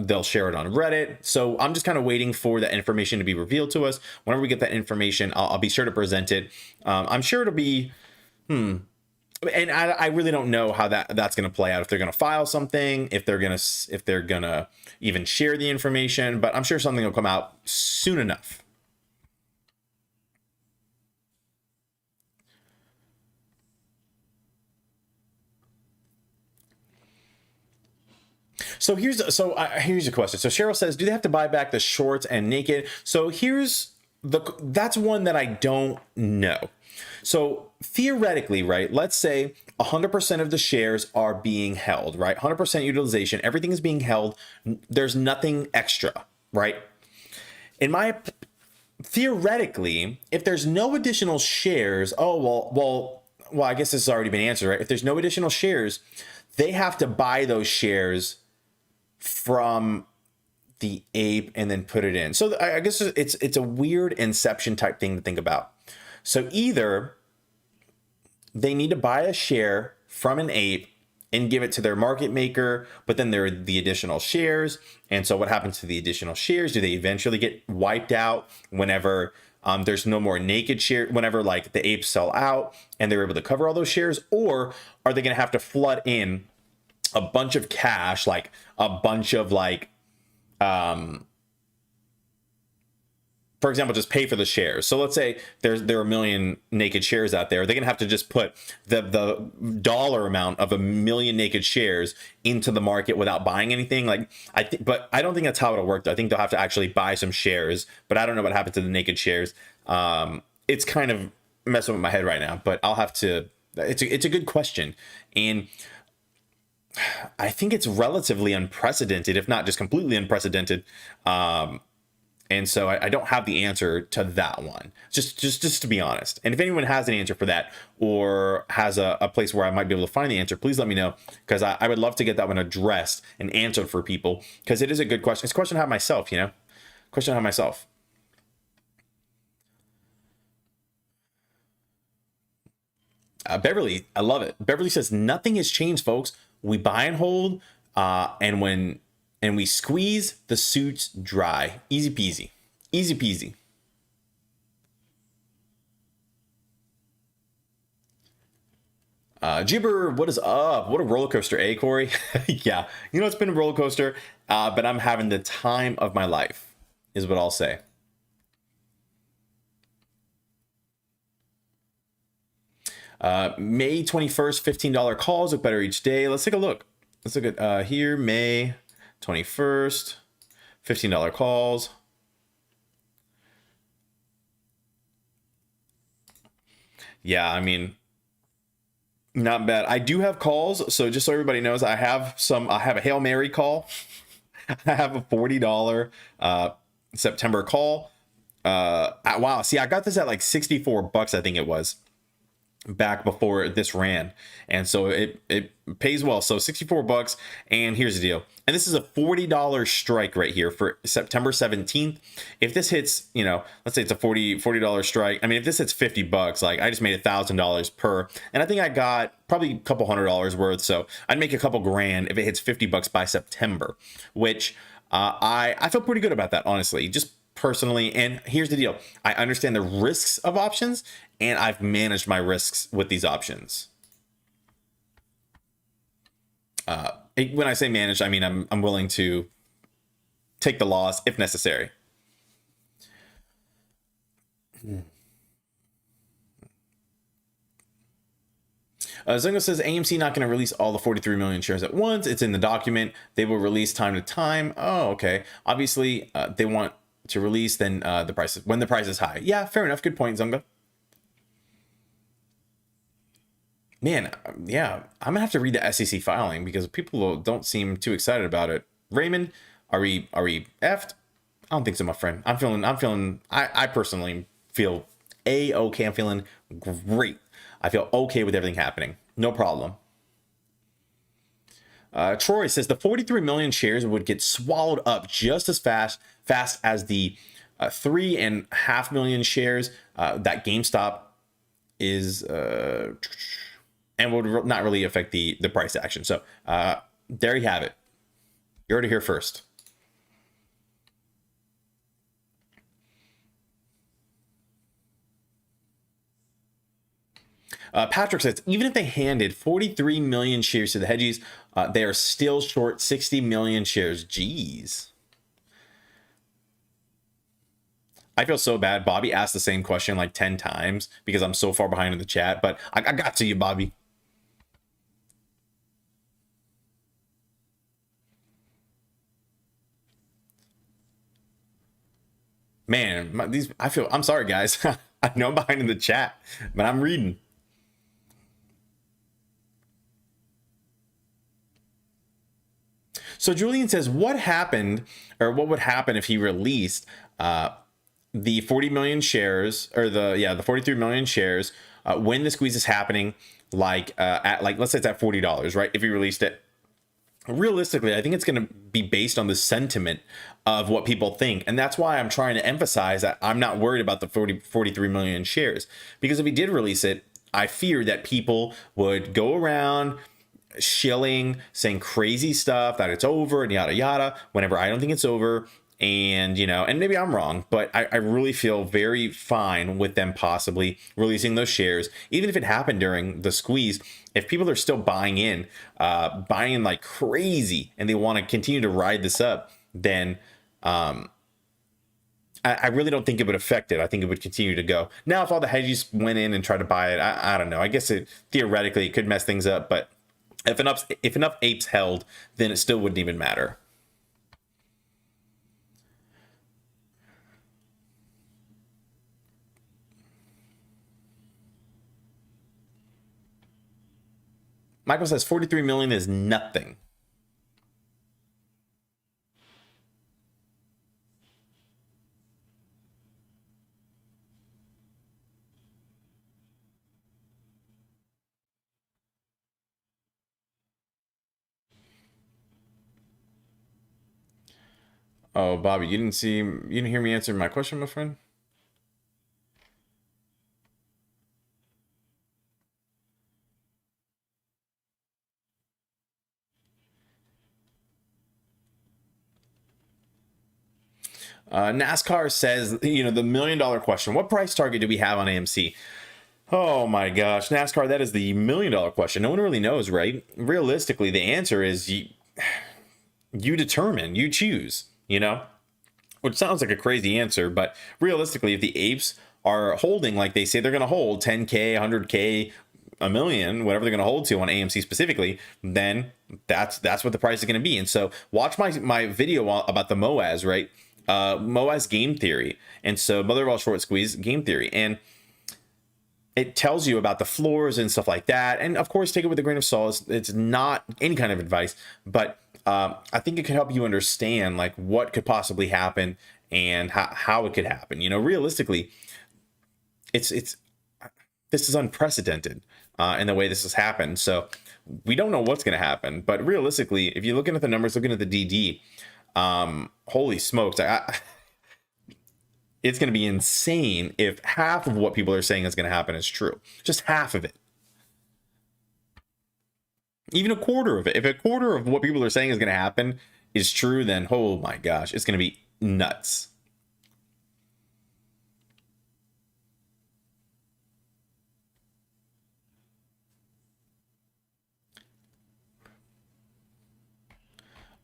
they'll share it on Reddit. So I'm just kind of waiting for that information to be revealed to us. Whenever we get that information, I'll be sure to present it. I'm sure it'll be, and I really don't know how that's going to play out. If they're going to file something, if they're going to even share the information, but I'm sure something will come out soon enough. So here's a question. So Cheryl says, do they have to buy back the shorts and naked? So that's one that I don't know. So theoretically, right, let's say 100% of the shares are being held, right? 100% utilization, everything is being held. There's nothing extra, right? Theoretically, if there's no additional shares, well, I guess this has already been answered, right? If there's no additional shares, they have to buy those shares from the ape and then put it in. So I guess it's a weird inception type thing to think about. So either they need to buy a share from an ape and give it to their market maker, but then there are the additional shares. And so what happens to the additional shares? Do they eventually get wiped out whenever there's no more naked share, whenever like the apes sell out and they're able to cover all those shares? Or are they going to have to flood in a bunch of cash, like a bunch of like, for example, just pay for the shares. So let's say there are a million naked shares out there. They're going to have to just put the dollar amount of a million naked shares into the market without buying anything. But I don't think that's how it'll work. I think they'll have to actually buy some shares, but I don't know what happened to the naked shares. It's kind of messing with my head right now, but I'll have to, it's a good question. And I think it's relatively unprecedented, if not just completely unprecedented. And so I don't have the answer to that one, just to be honest. And if anyone has an answer for that or has a place where I might be able to find the answer, please let me know, because I would love to get that one addressed and answered for people, because it is a good question. It's a question I have myself, question I have myself. Beverly, I love it. Beverly says, nothing has changed, folks. We buy and hold, and we squeeze, the suits dry. Easy peasy. Easy peasy. Jibber, what is up? What a roller coaster, eh, Corey? Yeah, it's been a roller coaster, but I'm having the time of my life, is what I'll say. May 21st, $15 calls look better each day. Let's take a look. Let's look at here, May 21st, $15 calls. Yeah, I mean, not bad. I do have calls, so just so everybody knows, I have a Hail Mary call. I have a $40 September call. Wow, see, I got this at like $64, I think it was, back before this ran, and so it pays well. So $64, and here's the deal, and this is a $40 strike right here for September 17th. If this hits, let's say it's a $40 strike, I mean, if this hits $50, like I just made $1,000 per, and I think I got probably a couple $100 worth, so I'd make a couple grand if it hits $50 by September, which I feel pretty good about that, honestly, just personally. And here's the deal, I understand the risks of options, and I've managed my risks with these options. When I say managed, I mean I'm willing to take the loss if necessary. Zungo says AMC not going to release all the 43 million shares at once. It's in the document. They will release time to time. Oh, okay. Obviously, they want to release then the prices when the price is high. Yeah, fair enough. Good point, Zungo. Man, yeah, I'm gonna have to read the SEC filing because people don't seem too excited about it. Raymond, are we effed? I don't think so, my friend. I personally feel okay. I'm feeling great. I feel okay with everything happening. No problem. Troy says the 43 million shares would get swallowed up just as fast as the 3.5 million shares that GameStop is and would not really affect the price action. So there you have it. You heard it here first. Patrick says, even if they handed 43 million shares to the hedgies, they are still short 60 million shares. Jeez. I feel so bad. Bobby asked the same question like 10 times because I'm so far behind in the chat, but I got to you, Bobby. Man, I'm sorry, guys. I know I'm behind in the chat, but I'm reading. So Julian says, what happened, or what would happen if he released the 40 million shares, or the 43 million shares when the squeeze is happening, like let's say it's at $40, right? If he released it, realistically, I think it's going to be based on the sentiment of what people think. And that's why I'm trying to emphasize that I'm not worried about the 43 million shares, because if he did release it, I fear that people would go around shilling, saying crazy stuff that it's over and yada yada, whenever I don't think it's over. And, and maybe I'm wrong, but I really feel very fine with them possibly releasing those shares, even if it happened during the squeeze. If people are still buying like crazy, and they want to continue to ride this up, then I really don't think it would affect it. I think it would continue to go. Now, if all the hedgies went in and tried to buy it, I don't know. I guess theoretically it could mess things up, but if enough apes held, then it still wouldn't even matter. Michael says 43 million is nothing. Oh, Bobby, you didn't hear me answer my question, my friend? NASCAR says, the $1 million question. What price target do we have on AMC? Oh my gosh, NASCAR, that is the $1 million question. No one really knows, right? Realistically, the answer is you determine, you choose, which sounds like a crazy answer, but realistically, if the apes are holding like they say they're going to hold 10K, 100K, a million, whatever they're going to hold to on AMC specifically, then that's what the price is going to be. And so watch my video about the MOAS, right? MOAS game theory. And so mother of all short squeeze game theory. And it tells you about the floors and stuff like that. And of course, take it with a grain of salt. It's not any kind of advice, but I think it could help you understand like what could possibly happen and how it could happen. Realistically, this is unprecedented in the way this has happened. So we don't know what's going to happen. But realistically, if you're looking at the numbers, looking at the DD, holy smokes, it's going to be insane if half of what people are saying is going to happen is true. Just half of it. Even a quarter of it. If a quarter of what people are saying is going to happen is true, then oh my gosh, it's going to be nuts.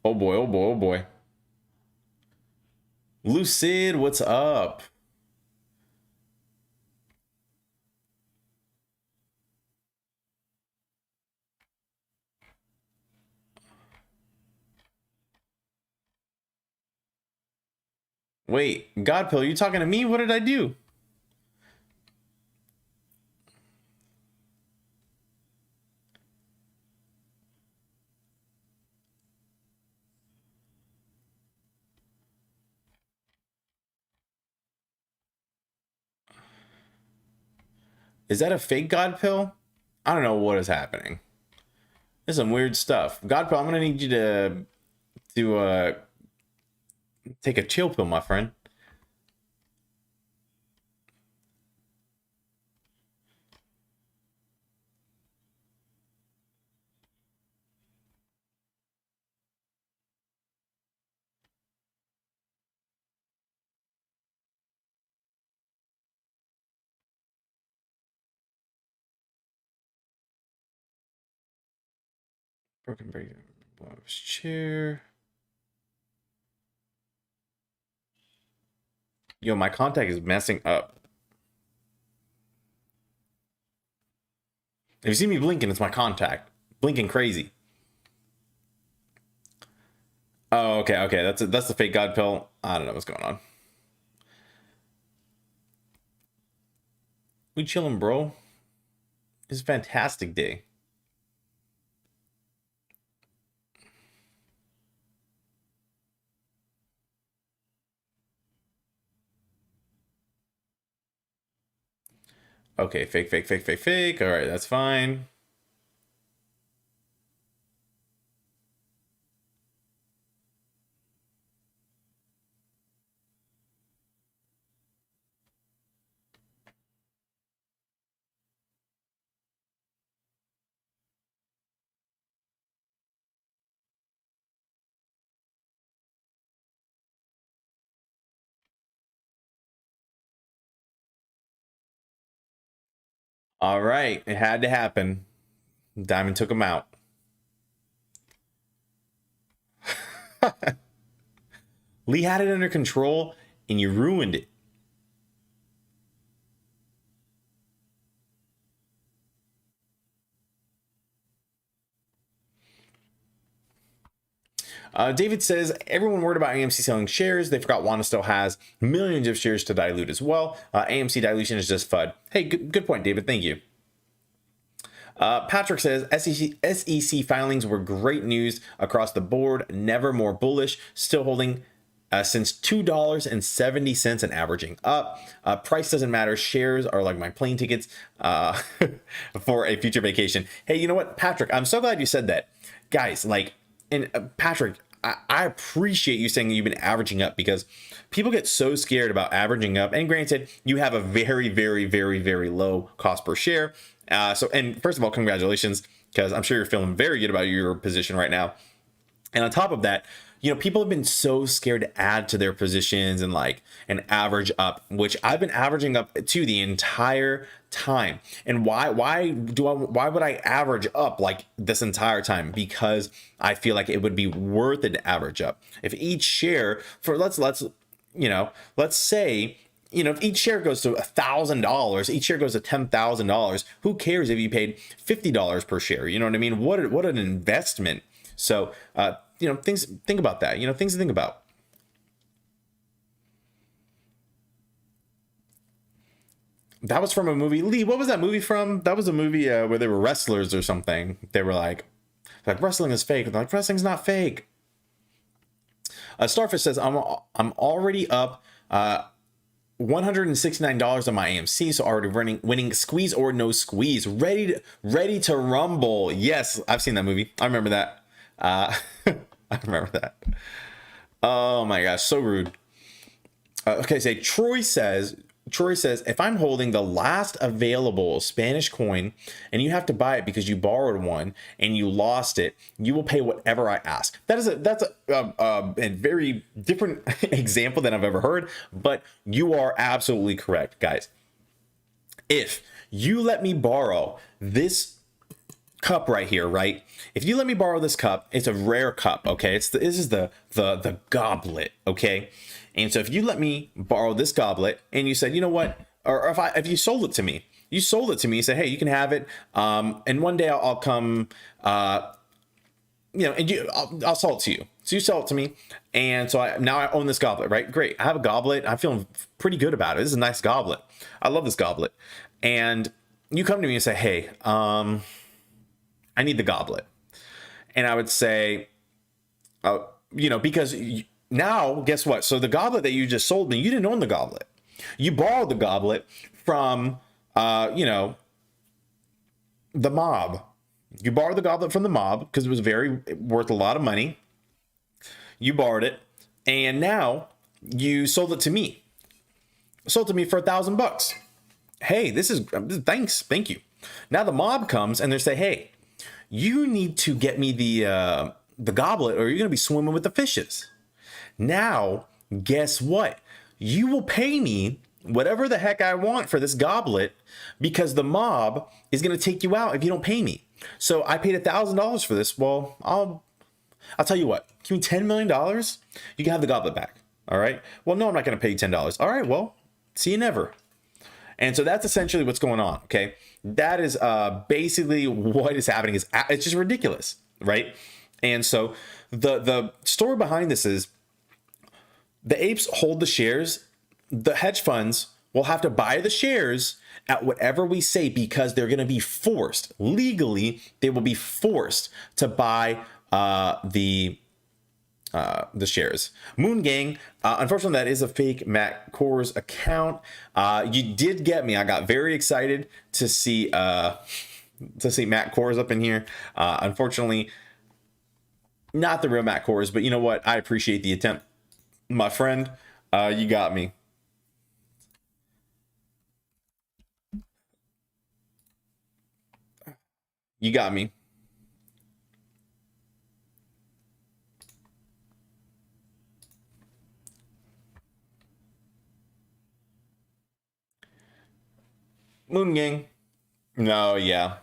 Oh boy, oh boy, oh boy. Lucid, what's up? Wait, Godpill, you talking to me? What did I do? Is that a fake Godpill? I don't know what is happening. There's some weird stuff. Godpill, I'm gonna need you to take a chill pill, my friend. Broken break. Chair. Yo, my contact is messing up. If you see me blinking, it's my contact. Blinking crazy. Oh, okay, okay. That's the fake God pill. I don't know what's going on. We chilling, bro. It's a fantastic day. Okay, fake, fake, fake, fake, fake. All right, that's fine. All right, it had to happen. Diamond took him out. Lee had it under control, and you ruined it. David says, everyone worried about AMC selling shares. They forgot Wanda still has millions of shares to dilute as well. AMC dilution is just FUD. Hey, good point, David. Thank you. Patrick says, SEC filings were great news across the board. Never more bullish. Still holding since $2.70 and averaging up. Price doesn't matter. Shares are like my plane tickets for a future vacation. Hey, you know what, Patrick? I'm so glad you said that. Guys, like, and Patrick, I appreciate you saying you've been averaging up, because people get so scared about averaging up. And granted, you have a very, very, very, very low cost per share. And first of all, congratulations, because I'm sure you're feeling very good about your position right now. And on top of that, you know, people have been so scared to add to their positions and average up, which I've been averaging up to the entire time. And why would I average up like this entire time? Because I feel like it would be worth it to average up. If each share let's say, you know, if each share goes to $1,000, each share goes to $10,000, who cares if you paid $50 per share? You know what I mean? What an investment. So, you know, think about that, you know, things to think about. That was from a movie. Lee, what was that movie from? That was a movie where they were wrestlers or something. They were like wrestling is fake. They're like, wrestling's not fake. Starfish says, I'm already up $169 on my AMC, so already winning squeeze or no squeeze. Ready to rumble. Yes, I've seen that movie. I remember that. I remember that. Oh my gosh, so rude. Okay, say Troy says, if I'm holding the last available Spanish coin and you have to buy it because you borrowed one and you lost it, you will pay whatever I ask. That's a very different example than I've ever heard, but you are absolutely correct, guys. If you let me borrow this cup right here, right? If you let me borrow this cup, it's a rare cup, okay? This is the goblet, okay? And so if you let me borrow this goblet and you said, you know what, or if you sold it to me, you say, hey, you can have it. And one day I'll come and I'll sell it to you. So you sell it to me, and so now I own this goblet, right? Great. I have a goblet. I'm feeling pretty good about it. This is a nice goblet. I love this goblet. And you come to me and say, hey, I need the goblet. And I would say, because now guess what? So the goblet that you just sold me, you didn't own the goblet. You borrowed the goblet from, the mob. You borrowed the goblet from the mob because it was worth a lot of money. You borrowed it, and now you sold it to me. Sold it to me for $1,000. Hey, thank you. Now the mob comes and they say, hey, you need to get me the goblet, or you're gonna be swimming with the fishes. Now, guess what? You will pay me whatever the heck I want for this goblet, because the mob is gonna take you out if you don't pay me. So I paid $1,000 for this. Well, I'll tell you what, give me $10 million. You can have the goblet back. All right. Well, no, I'm not going to pay you $10. All right. Well, see you never. And so that's essentially what's going on. Okay. That is basically what is happening. It's just ridiculous. Right. And so the story behind this is the apes hold the shares. The hedge funds will have to buy the shares at whatever we say, because they're going to be forced legally. They will be forced to buy the shares. Moon Gang, unfortunately, that is a fake Matt Kors account. You did get me. I got very excited to see Matt Kors up in here. Unfortunately, not the real Matt Kors, but you know what? I appreciate the attempt, my friend. You got me. You got me. Moon Gang. No, yeah.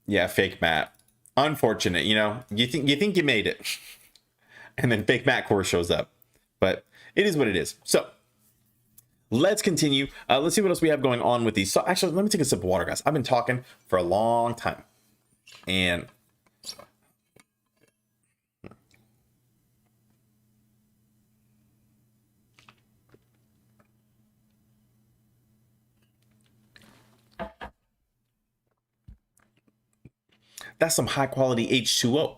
Yeah, fake Matt. Unfortunate, you think you made it. And then fake Matt Kors shows up. But it is what it is. So let's continue. Let's see what else we have going on with these. So actually, let me take a sip of water, guys. I've been talking for a long time. And that's some high quality H2O.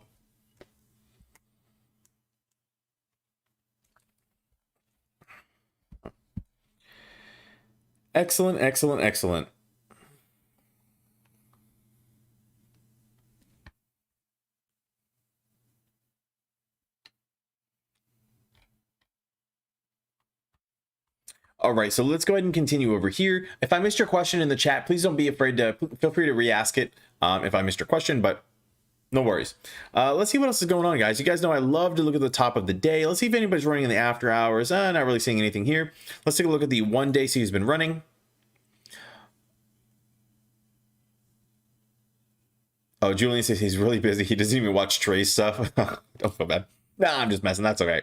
Excellent, excellent, excellent. All right, so let's go ahead and continue over here. If I missed your question in the chat, please don't be afraid to feel free to re-ask it if I missed your question, but no worries. Let's see what else is going on, guys. You guys know I love to look at the top of the day. Let's see if anybody's running in the after hours. Not really seeing anything here. Let's take a look at the 1 day, see who's been running. Oh, Julian says he's really busy. He doesn't even watch Trey's stuff. Don't feel bad. Nah, I'm just messing. That's okay.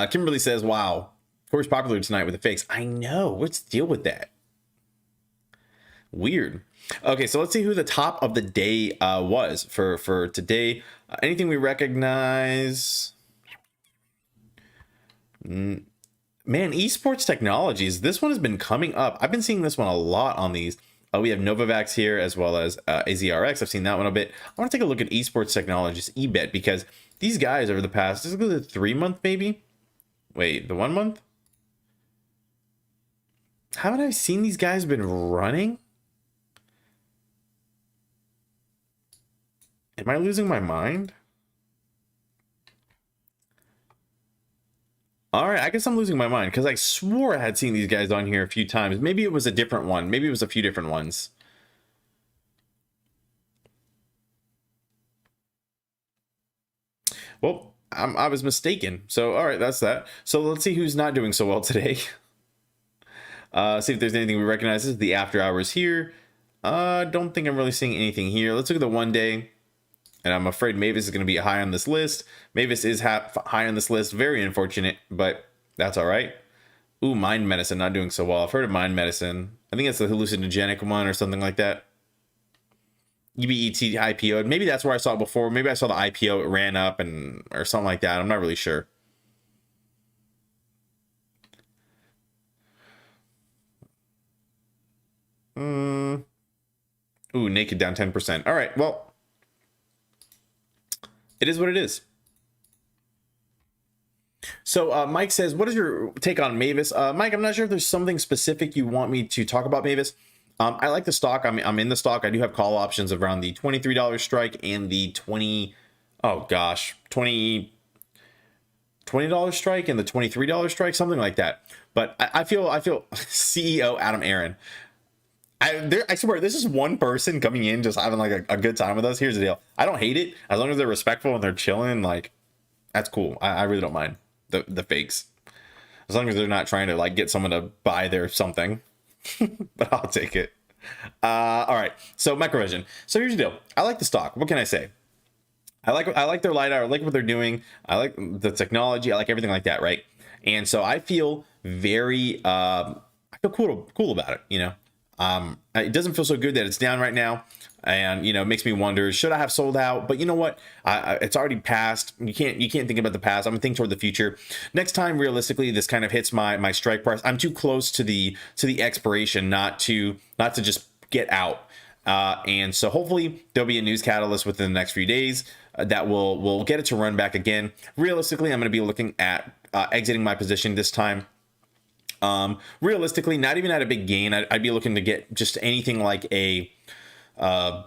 Kimberly says, wow, Corey's popular tonight with the fakes. I know. What's the deal with that? Weird. Okay, so let's see who the top of the day was for today. Anything we recognize? Man, esports technologies. This one has been coming up. I've been seeing this one a lot on these. We have Novavax here as well as AZRX. I've seen that one a bit. I want to take a look at esports technologies, eBet, because these guys over the past, this is the 3 month maybe. Wait, the 1 month? Haven't I seen these guys been running? Am I losing my mind? All right, I guess I'm losing my mind because I swore I had seen these guys on here a few times. Maybe it was a different one. Maybe it was a few different ones. Well, I was mistaken. So, all right, that's that. So let's see who's not doing so well today. See if there's anything we recognize. This is the after hours here. Don't think I'm really seeing anything here. Let's look at the 1 day. And I'm afraid Mavis is going to be high on this list. Mavis is high on this list. Very unfortunate, but that's all right. Ooh, Mind Medicine, not doing so well. I've heard of Mind Medicine. I think it's the hallucinogenic one or something like that. UBET IPO'd. Maybe that's where I saw it before. Maybe I saw the IPO, it ran up and or something like that. I'm not really sure. Ooh, naked down 10%. All right, well, it is what it is. So Mike says, what is your take on Mavis? Mike, I'm not sure if there's something specific you want me to talk about Mavis. I like the stock. I'm in the stock. I do have call options around the $23 strike and the $20 strike and the $23 strike, something like that. But I feel CEO Adam Aaron. I swear, this is one person coming in just having like a good time with us. Here's the deal. I don't hate it as long as they're respectful and they're chilling. Like, that's cool. I really don't mind the fakes, as long as they're not trying to like get someone to buy their something. But I'll take it. All right. So Microvision. So here's the deal. I like the stock. What can I say? I like their LiDAR. I like what they're doing. I like the technology. I like everything like that, right? And so I feel very I feel cool about it, you know. It doesn't feel so good that it's down right now, and you know, it makes me wonder, should I have sold out? But you know what, it's already passed. You can't think about the past. I'm gonna think toward the future. Next time, realistically, this kind of hits my strike price, I'm too close to the expiration not to just get out. And so hopefully there'll be a news catalyst within the next few days that will get it to run back again. Realistically, I'm going to be looking at exiting my position this time. Realistically, not even at a big gain. I'd be looking to get just anything like a not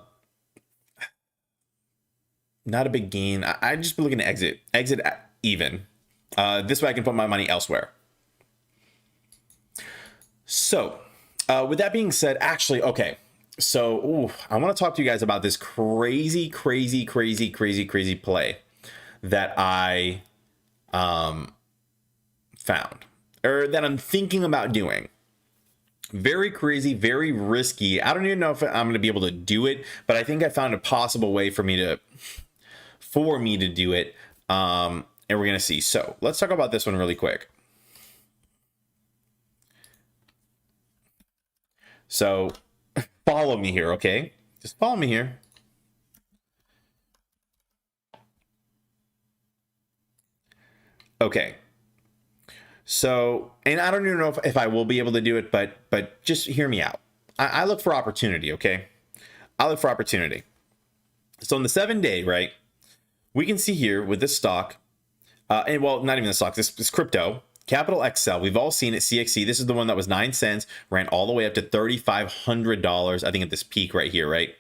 a big gain. I'd just be looking to exit at even. This way I can put my money elsewhere. So with that being said, actually, okay. So I want to talk to you guys about this crazy play that I found, or that I'm thinking about doing. Very crazy, very risky. I don't even know if I'm going to be able to do it, but I think I found a possible way for me to do it. And we're going to see. So let's talk about this one really quick. So follow me here, okay? Just follow me here. Okay. So, and I don't even know if I will be able to do it, but just hear me out. I look for opportunity, okay? I look for opportunity. So on the 7-day, right, we can see here with this stock, and well, not even the stock, this crypto, Capital XL, we've all seen it, CXC. This is the one that was 9 cents, ran all the way up to $3,500, I think at this peak right here, right?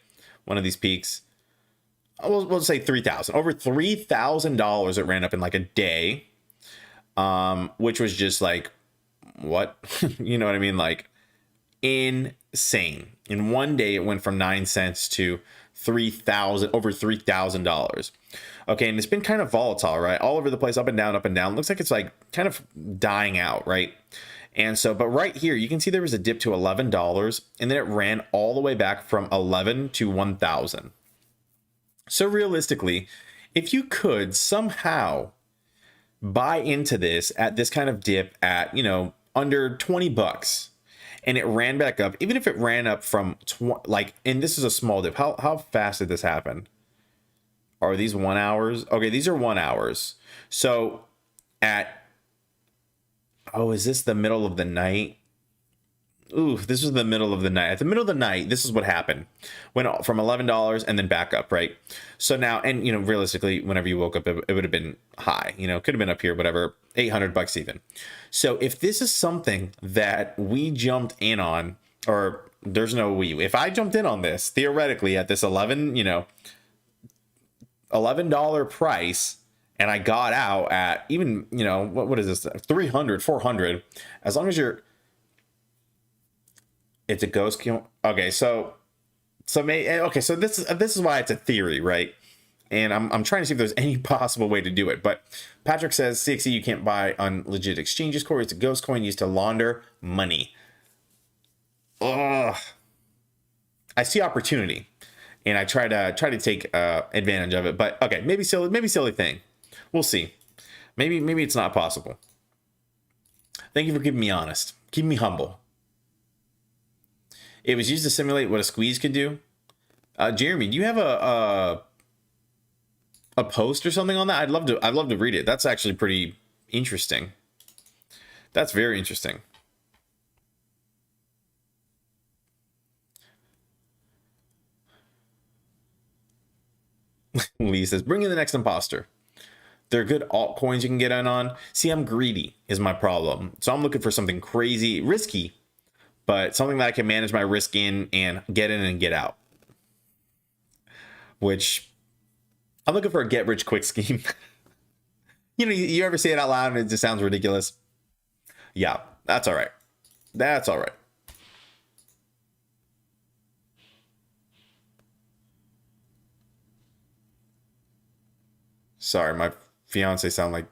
One of these peaks. We'll say 3,000. Over $3,000 it ran up in like a day. Which was just like, what? You know what I mean? Like, insane. In one day, it went from 9 cents to over $3,000. Okay, and it's been kind of volatile, right? All over the place, up and down, up and down. Looks like it's like kind of dying out, right? And so, but right here, you can see there was a dip to $11, and then it ran all the way back from 11 to 1,000. So realistically, if you could somehow buy into this at this kind of dip at, you know, under $20, and it ran back up, even if it ran up from like, and this is a small dip. How fast did this happen? Are these 1 hours? Okay, these are 1 hours. So at, is this the middle of the night? Ooh, this was the middle of the night. At the middle of the night, this is what happened. Went from $11 and then back up, right? So now, and you know, realistically, whenever you woke up, it would have been high. You know, could have been up here, whatever, $800 even. So if this is something that we jumped in on, or there's no we, if I jumped in on this theoretically at this $11 price, and I got out at even, you know, what is this, 300, 400, as long as you're, it's a ghost. Okay, so this is why it's a theory, right? And I'm trying to see if there's any possible way to do it. But Patrick says CXE you can't buy on legit exchanges. Corey, it's a ghost coin used to launder money. Ugh. I see opportunity, and I try to take advantage of it. But okay, maybe silly thing. We'll see. Maybe it's not possible. Thank you for keeping me honest, keeping me humble. It was used to simulate what a squeeze could do. Jeremy, do you have a post or something on that? I'd love to read it. That's actually pretty interesting. That's very interesting. Lee says, bring in the next imposter. There are good altcoins you can get in on. See, I'm greedy is my problem. So I'm looking for something crazy, risky, but something that I can manage my risk in and get in and get out. Which I'm looking for a get rich quick scheme. You know, you ever say it out loud and it just sounds ridiculous? Yeah, that's all right. That's all right. Sorry, my fiance sound like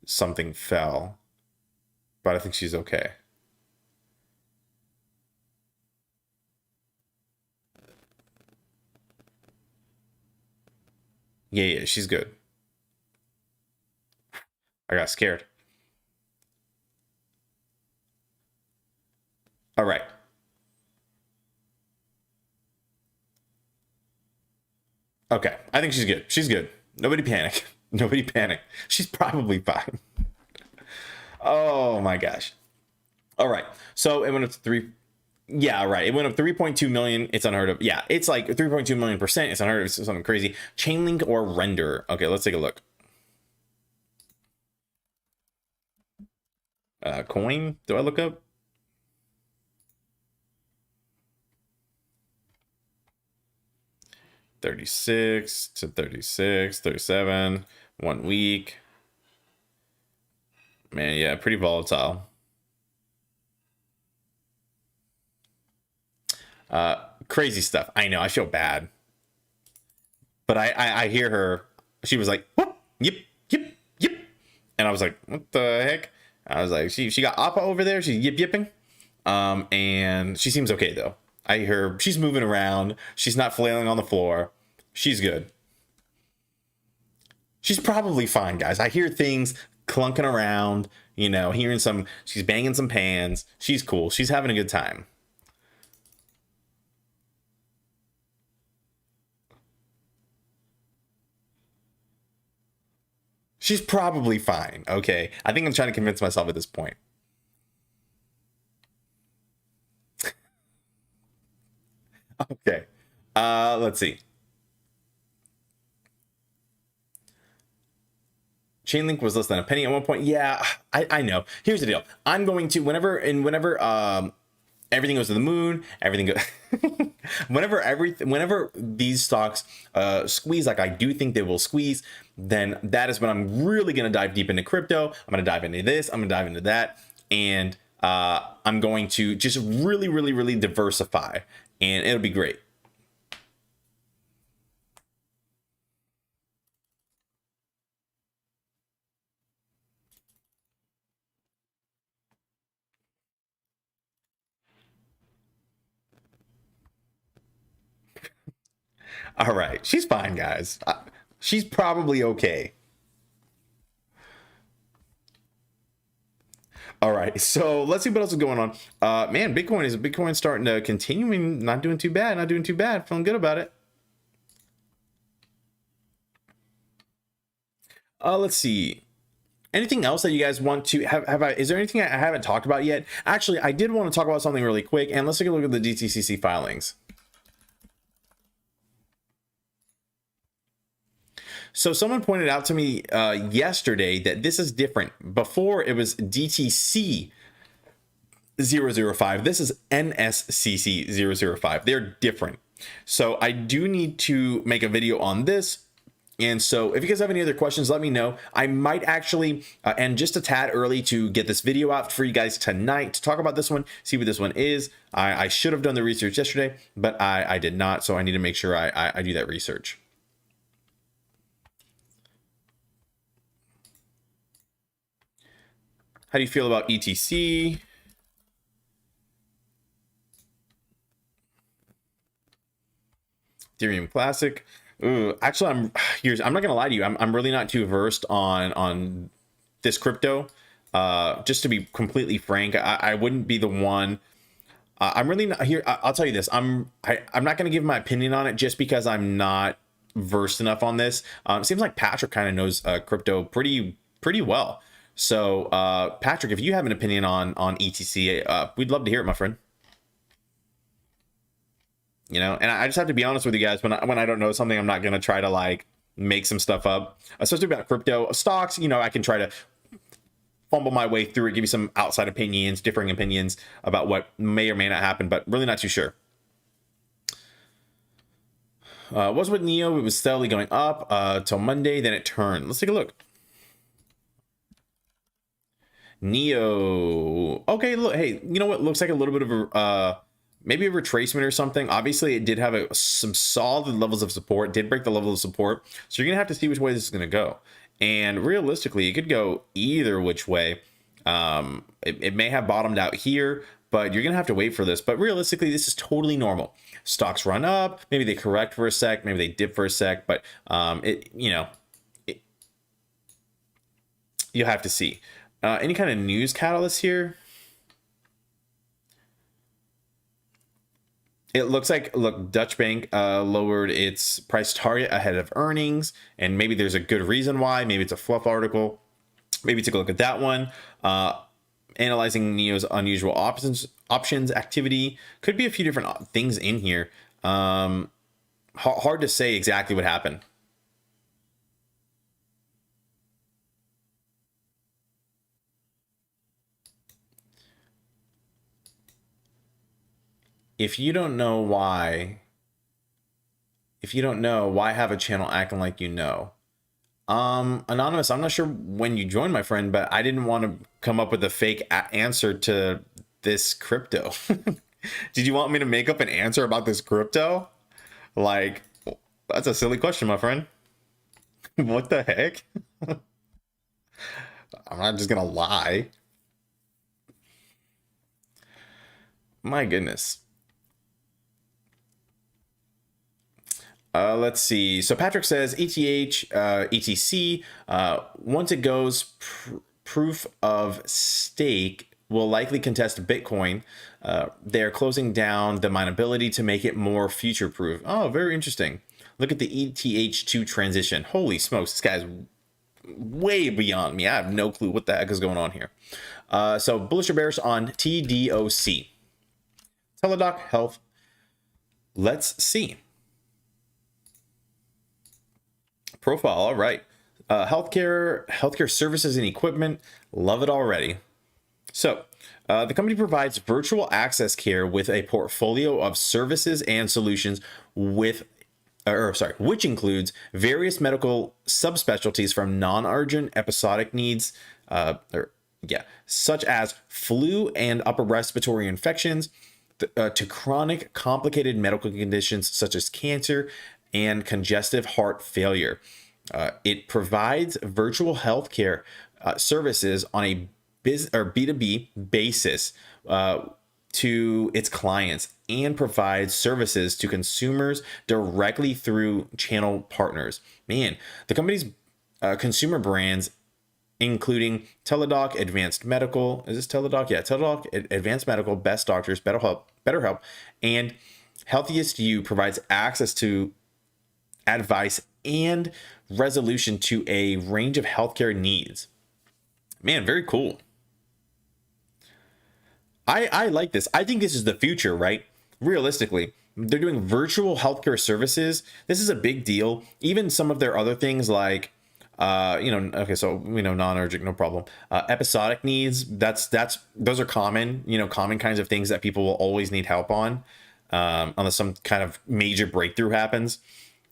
something fell, but I think she's okay. Yeah, she's good. I got scared. All right. Okay, I think she's good. She's good. Nobody panic. Nobody panic. She's probably fine. Oh my gosh. All right. So it went up to 3. Yeah, right. It went up 3.2 million. It's unheard of. Yeah, it's like 3.2 million%. It's unheard of. It's something crazy. Chainlink or render. Okay, let's take a look. Coin. Do I look up? $36 to $36, $37, 1 week. Man, yeah, pretty volatile. Crazy stuff. I know. I feel bad, but I hear her. She was like, whoop, yip, yip, yip, and I was like, what the heck? I was like, she got Appa over there. She's yip yipping, and she seems okay though. I hear her. She's moving around. She's not flailing on the floor. She's good. She's probably fine, guys. I hear things clunking around. You know, hearing some. She's banging some pans. She's cool. She's having a good time. She's probably fine. Okay. I think I'm trying to convince myself at this point. Okay. Let's see. Chainlink was less than a penny at one point. Yeah, I know. Here's the deal. I'm going to whenever everything goes to the moon, everything goes whenever these stocks squeeze like I do think they will squeeze, then that is when I'm really going to dive deep into crypto. I'm going to dive into this, I'm going to dive into that, and I'm going to just really diversify, and it'll be great. All right, she's fine, guys. She's probably okay. All right, so let's see what else is going on. Man, Bitcoin starting to continuing, not doing too bad, not doing too bad. Feeling good about it. Let's see. Anything else that you guys want to have is there anything I haven't talked about yet? Actually, I did want to talk about something really quick, and let's take a look at the DTCC filings. So someone pointed out to me yesterday that this is different. Before it was DTC 005. This is NSCC 005. They're different. So I do need to make a video on this. And so if you guys have any other questions, let me know. I might actually end just a tad early to get this video out for you guys tonight to talk about this one, see what this one is. I should have done the research yesterday, but I did not. So I need to make sure I do that research. How do you feel about ETC? Ethereum Classic. Ooh, actually, I'm not gonna lie to you. I'm really not too versed on this crypto. Just to be completely frank, I wouldn't be the one I'm really not here. I'll tell you this. I'm not going to give my opinion on it just because I'm not versed enough on this. It seems like Patrick kind of knows crypto pretty well. So Patrick, if you have an opinion on ETC, we'd love to hear it, my friend. You know, and I just have to be honest with you guys. When I don't know something, I'm not going to try to like make some stuff up, especially about crypto stocks. You know, I can try to fumble my way through it, give you some outside opinions, differing opinions about what may or may not happen, but really not too sure. Was with Neo, it was steadily going up till Monday, then it turned. Let's take a look. Neo, okay, look, hey, you know what? Looks like a little bit of a maybe a retracement or something. Obviously, it did have some solid levels of support. It did break the level of support, so you're gonna have to see which way this is gonna go. And realistically, it could go either which way. It may have bottomed out here, but you're gonna have to wait for this. But realistically, this is totally normal. Stocks run up, maybe they correct for a sec, maybe they dip for a sec, but you'll have to see. Any kind of news catalyst here? It looks like, look, Dutch Bank lowered its price target ahead of earnings, and maybe there's a good reason why. Maybe it's a fluff article. Maybe take a look at that one. Analyzing Neo's unusual options activity. Could be a few different things in here. Hard to say exactly what happened. If you don't know why have a channel acting like you know? Anonymous, I'm not sure when you joined, my friend, but I didn't want to come up with a fake answer to this crypto. Did you want me to make up an answer about this crypto? Like, that's a silly question, my friend. What the heck? I'm not just gonna lie. My goodness. Let's see. So Patrick says ETH, ETC, once it goes proof of stake, will likely contest Bitcoin. They're closing down the mineability to make it more future proof. Oh, very interesting. Look at the ETH2 transition. Holy smokes, this guy's way beyond me. I have no clue what the heck is going on here. So bullish or bearish on TDOC. Teledoc Health. Let's see. Profile, all right. Healthcare services and equipment, love it already. So the company provides virtual access care with a portfolio of services and solutions which includes various medical subspecialties from non-urgent episodic needs, such as flu and upper respiratory infections, to chronic complicated medical conditions such as cancer and congestive heart failure. It provides virtual healthcare services on a B2B basis to its clients, and provides services to consumers directly through channel partners. Man, the company's consumer brands, including Teledoc, Advanced Medical, is this Teledoc? Yeah, Teledoc, Advanced Medical, Best Doctors, BetterHelp, and Healthiest You, provides access to advice and resolution to a range of healthcare needs. Man, very cool. I like this. I think this is the future, right? Realistically, they're doing virtual healthcare services. This is a big deal. Even some of their other things like, okay, so we know non-urgent, no problem. Episodic needs, those are common, common kinds of things that people will always need help on, unless some kind of major breakthrough happens,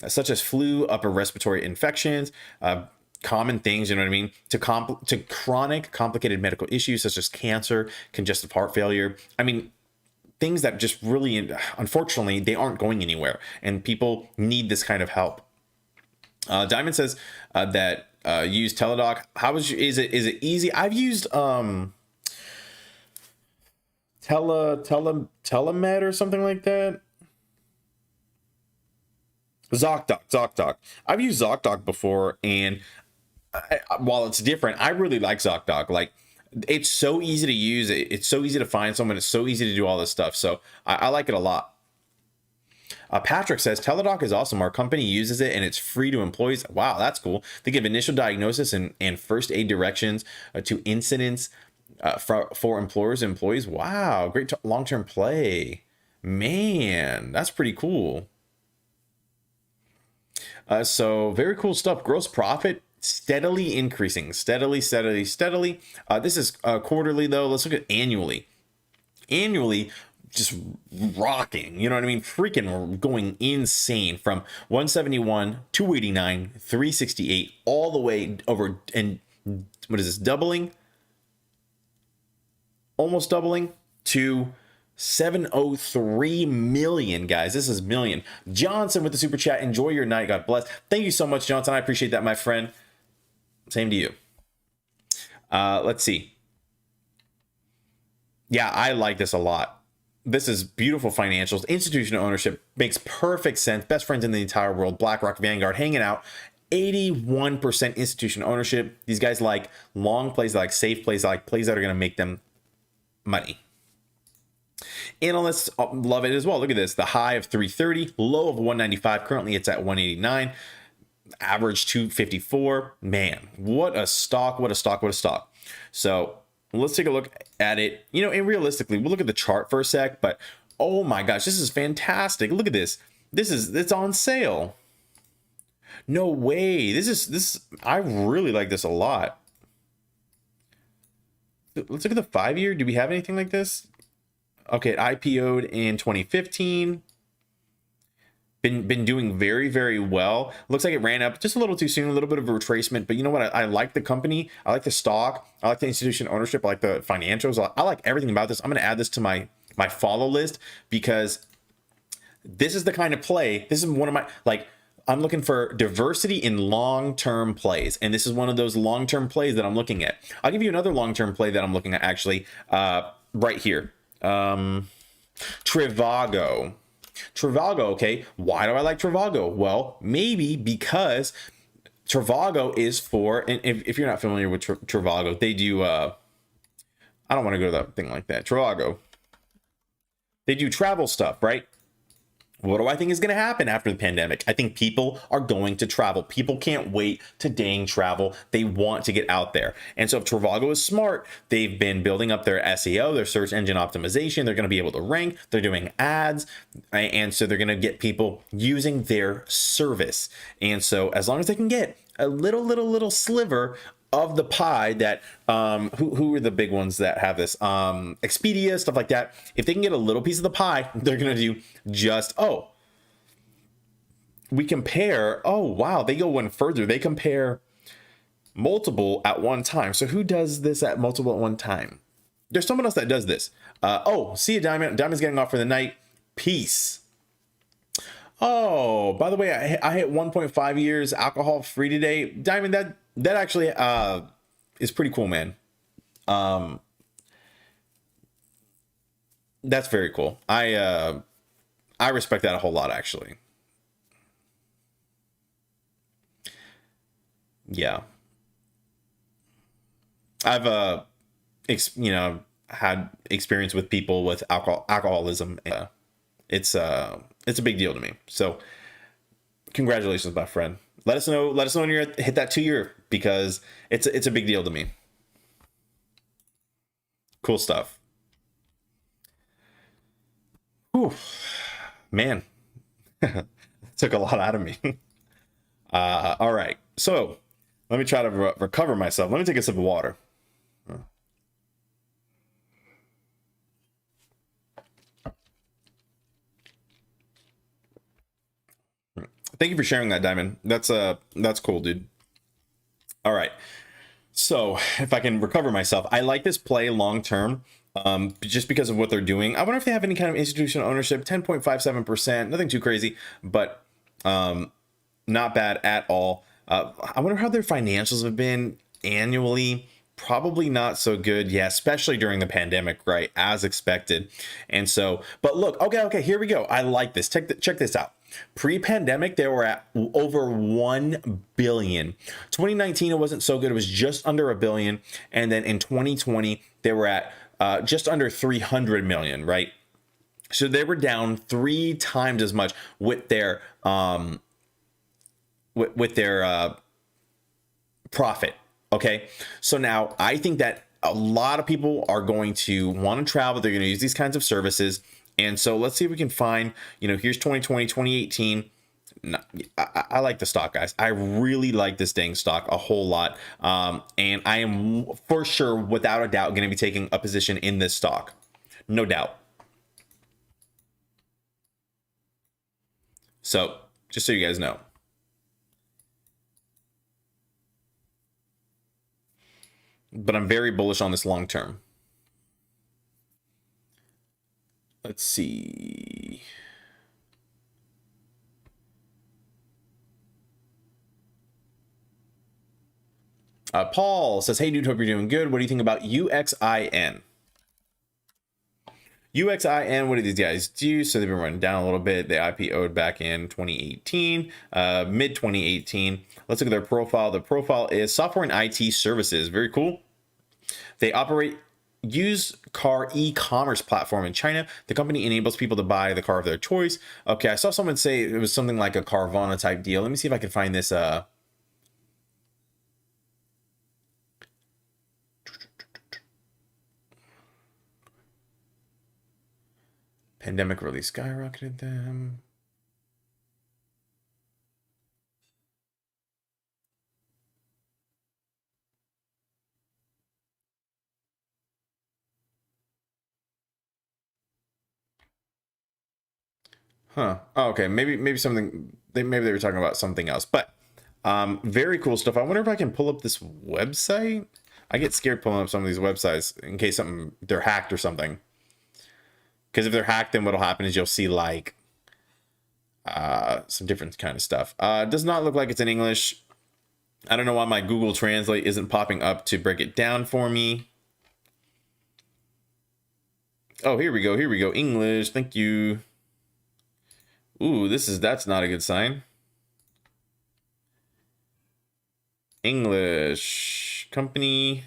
such as flu, upper respiratory infections, common things, you know what I mean, to chronic complicated medical issues such as cancer, congestive heart failure. I mean, things that just really, unfortunately, they aren't going anywhere, and people need this kind of help. Diamond says that use Teledoc. Is it easy? I've used Telemed or something like that. ZocDoc. I've used ZocDoc before, and while it's different, I really like ZocDoc. Like, It's so easy to use. It's so easy to find someone. It's so easy to do all this stuff. So I like it a lot. Patrick says, Teledoc is awesome. Our company uses it and it's free to employees. Wow, that's cool. They give initial diagnosis and first aid directions to incidents for employers and employees. Wow, great long-term play. Man, that's pretty cool. So very cool stuff. Gross profit steadily increasing. Steadily. This is quarterly though. Let's look at annually. Annually, just rocking, you know what I mean? Freaking going insane from 171, 289, 368, all the way over. And what is this? Doubling? Almost doubling to 703 million, guys. This is million. Johnson with the super chat. Enjoy your night. God bless. Thank you so much, Johnson. I appreciate that, my friend. Same to you. Let's see. Yeah, I like this a lot. This is beautiful financials. Institutional ownership makes perfect sense. Best friends in the entire world. BlackRock, Vanguard, hanging out. 81% institutional ownership. These guys like long plays, they like safe plays, they like plays that are going to make them money. Analysts love it as well. Look at this. The high of 330, low of 195. Currently, it's at 189. Average 254. Man, what a stock. What a stock. What a stock. So let's take a look at it, you know, and realistically, we'll look at the chart for a sec, but oh my gosh, this is fantastic. Look at this. It's on sale. No way. I really like this a lot. Let's look at the 5-year. Do we have anything like this? Okay, it IPO'd in 2015. Been doing very, very well. Looks like it ran up just a little too soon, a little bit of a retracement, but you know what? I like the company. I like the stock. I like the institution ownership. I like the financials. I like everything about this. I'm going to add this to my follow list because this is the kind of play. This is one of my, like, I'm looking for diversity in long-term plays. And this is one of those long-term plays that I'm looking at. I'll give you another long-term play that I'm looking at actually right here. Trivago. Okay, why do I like Trivago? Well, maybe because Trivago is for, and if you're not familiar with Trivago, they do, I don't want to go to that thing like that. Trivago, they do travel stuff, right? What do I think is going to happen after the pandemic? I think people are going to travel. People can't wait to dang travel. They want to get out there. And so if Trivago is smart, they've been building up their SEO, their search engine optimization. They're going to be able to rank. They're doing ads. And so they're going to get people using their service. And so as long as they can get a little sliver of the pie that who are the big ones that have this, Expedia, stuff like that, if they can get a little piece of the pie, they're gonna do just, oh, we compare, oh wow, they go one further, they compare multiple at one time. So who does this at multiple at one time? There's someone else that does this. Oh, see you, Diamond's getting off for the night. Peace. Oh, by the way, I hit 1.5 years alcohol free today. Diamond, that actually is pretty cool, man. That's very cool. I respect that a whole lot, actually. Yeah. I've had experience with people with alcoholism. It's a big deal to me. So congratulations, my friend. Let us know when you hit that 2-year, because it's a big deal to me. Cool stuff. Whew, man, took a lot out of me. All right, so let me try to recover myself. Let me take a sip of water. Thank you for sharing that, Diamond. That's cool, dude. All right. So if I can recover myself, I like this play long term, just because of what they're doing. I wonder if they have any kind of institutional ownership. 10.57%, nothing too crazy, but not bad at all. I wonder how their financials have been annually. Probably not so good. Yeah, especially during the pandemic, right? As expected. And so, but look, okay, here we go. I like this. Check this out. Pre-pandemic, they were at over 1 billion. 2019, it wasn't so good. It was just under a billion. And then in 2020, they were at just under 300 million, right? So they were down 3 times as much with their profit. Okay, so now I think that a lot of people are going to want to travel. They're going to use these kinds of services. And so let's see if we can find, here's 2020, 2018. I like the stock, guys. I really like this dang stock a whole lot. And I am for sure, without a doubt, going to be taking a position in this stock. No doubt. So just so you guys know. But I'm very bullish on this long term. Let's see. Paul says, hey, dude, hope you're doing good. What do you think about Uxin? Uxin, what did these guys do? So they've been running down a little bit. They IPO'd back in 2018, mid 2018. Let's look at their profile. The profile is software and IT services. Very cool. They operate used car e-commerce platform in China. The company enables people to buy the car of their choice. Okay, I saw someone say it was something like a Carvana type deal. Let me see if I can find this. Pandemic really skyrocketed them. Huh. Oh, okay. Maybe something. Maybe they were talking about something else. But very cool stuff. I wonder if I can pull up this website. I get scared pulling up some of these websites in case they're hacked or something. Because if they're hacked, then what'll happen is you'll see like some different kind of stuff. Does not look like it's in English. I don't know why my Google Translate isn't popping up to break it down for me. Oh, here we go. Here we go. English. Thank you. Ooh, that's not a good sign. English company.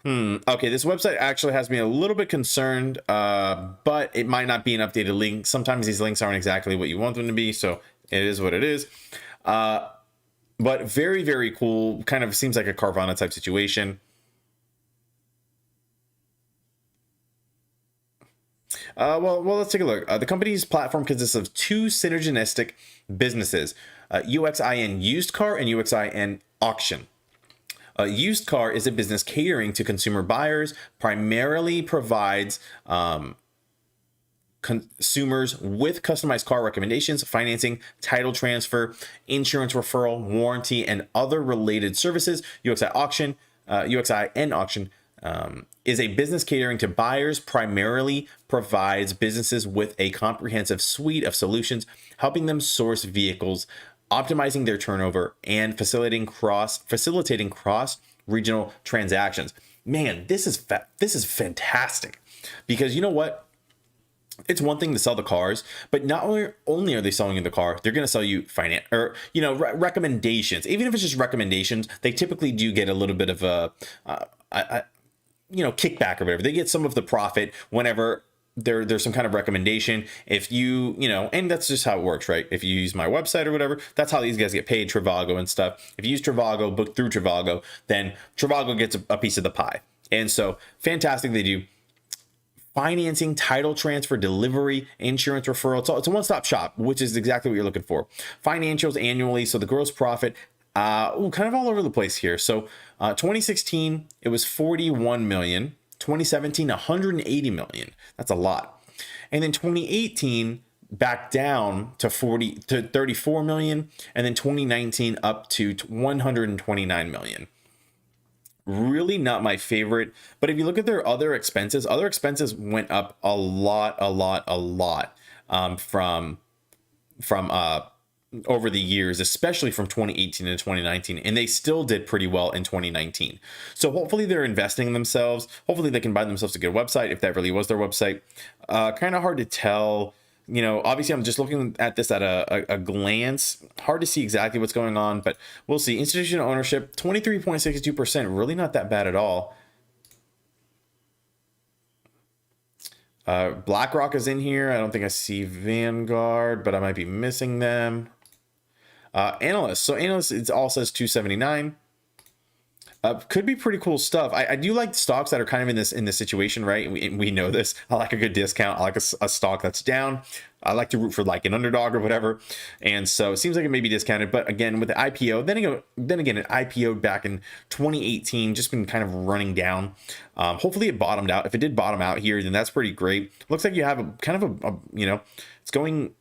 Okay, this website actually has me a little bit concerned, but it might not be an updated link. Sometimes these links aren't exactly what you want them to be, so it is what it is. But very, very cool. Kind of seems like a Carvana type situation. Well, let's take a look. The company's platform consists of 2 synergistic businesses, Uxin Used Car and Uxin Auction. Used Car is a business catering to consumer buyers, primarily provides consumers with customized car recommendations, financing, title transfer, insurance referral, warranty, and other related services. Uxin Auction is a business catering to buyers, primarily provides businesses with a comprehensive suite of solutions, helping them source vehicles, optimizing their turnover, and facilitating cross-regional transactions. Man, this is fantastic, because you know what? It's one thing to sell the cars, but not only are they selling you the car, they're going to sell you finance or recommendations. Even if it's just recommendations, they typically do get a little bit of a kickback or whatever. They get some of the profit whenever there's some kind of recommendation. If and that's just how it works, right? If you use my website or whatever, that's how these guys get paid, Trivago and stuff. If you use Trivago, book through Trivago, then Trivago gets a piece of the pie. And so fantastic, they do financing, title transfer, delivery, insurance referral. It's a one-stop shop, which is exactly what you're looking for. Financials annually, so the gross profit, kind of all over the place here. So 2016, it was 41 million. 2017, 180 million. That's a lot. And then 2018, back down to 34 million. And then 2019 up to 129 million. Really not my favorite. But if you look at their other expenses went up a lot from over the years, especially from 2018 to 2019, and they still did pretty well in 2019. So hopefully they're investing in themselves. Hopefully they can buy themselves a good website, if that really was their website. Kind of hard to tell you know, obviously I'm just looking at this at a glance. Hard to see exactly what's going on, but we'll see. Institutional ownership, 23.62%, really not that bad at all. BlackRock is in here. I don't think I see Vanguard, but I might be missing them. Analysts. So analysts, it all says 279. Could be pretty cool stuff. I do like stocks that are kind of in this situation, right? We know this. I like a good discount. I like a stock that's down. I like to root for like an underdog or whatever. And so it seems like it may be discounted. But again, with the IPO, then again, an IPO back in 2018, just been kind of running down. Hopefully it bottomed out. If it did bottom out here, then that's pretty great. Looks like you have a kind of a you know, it's going,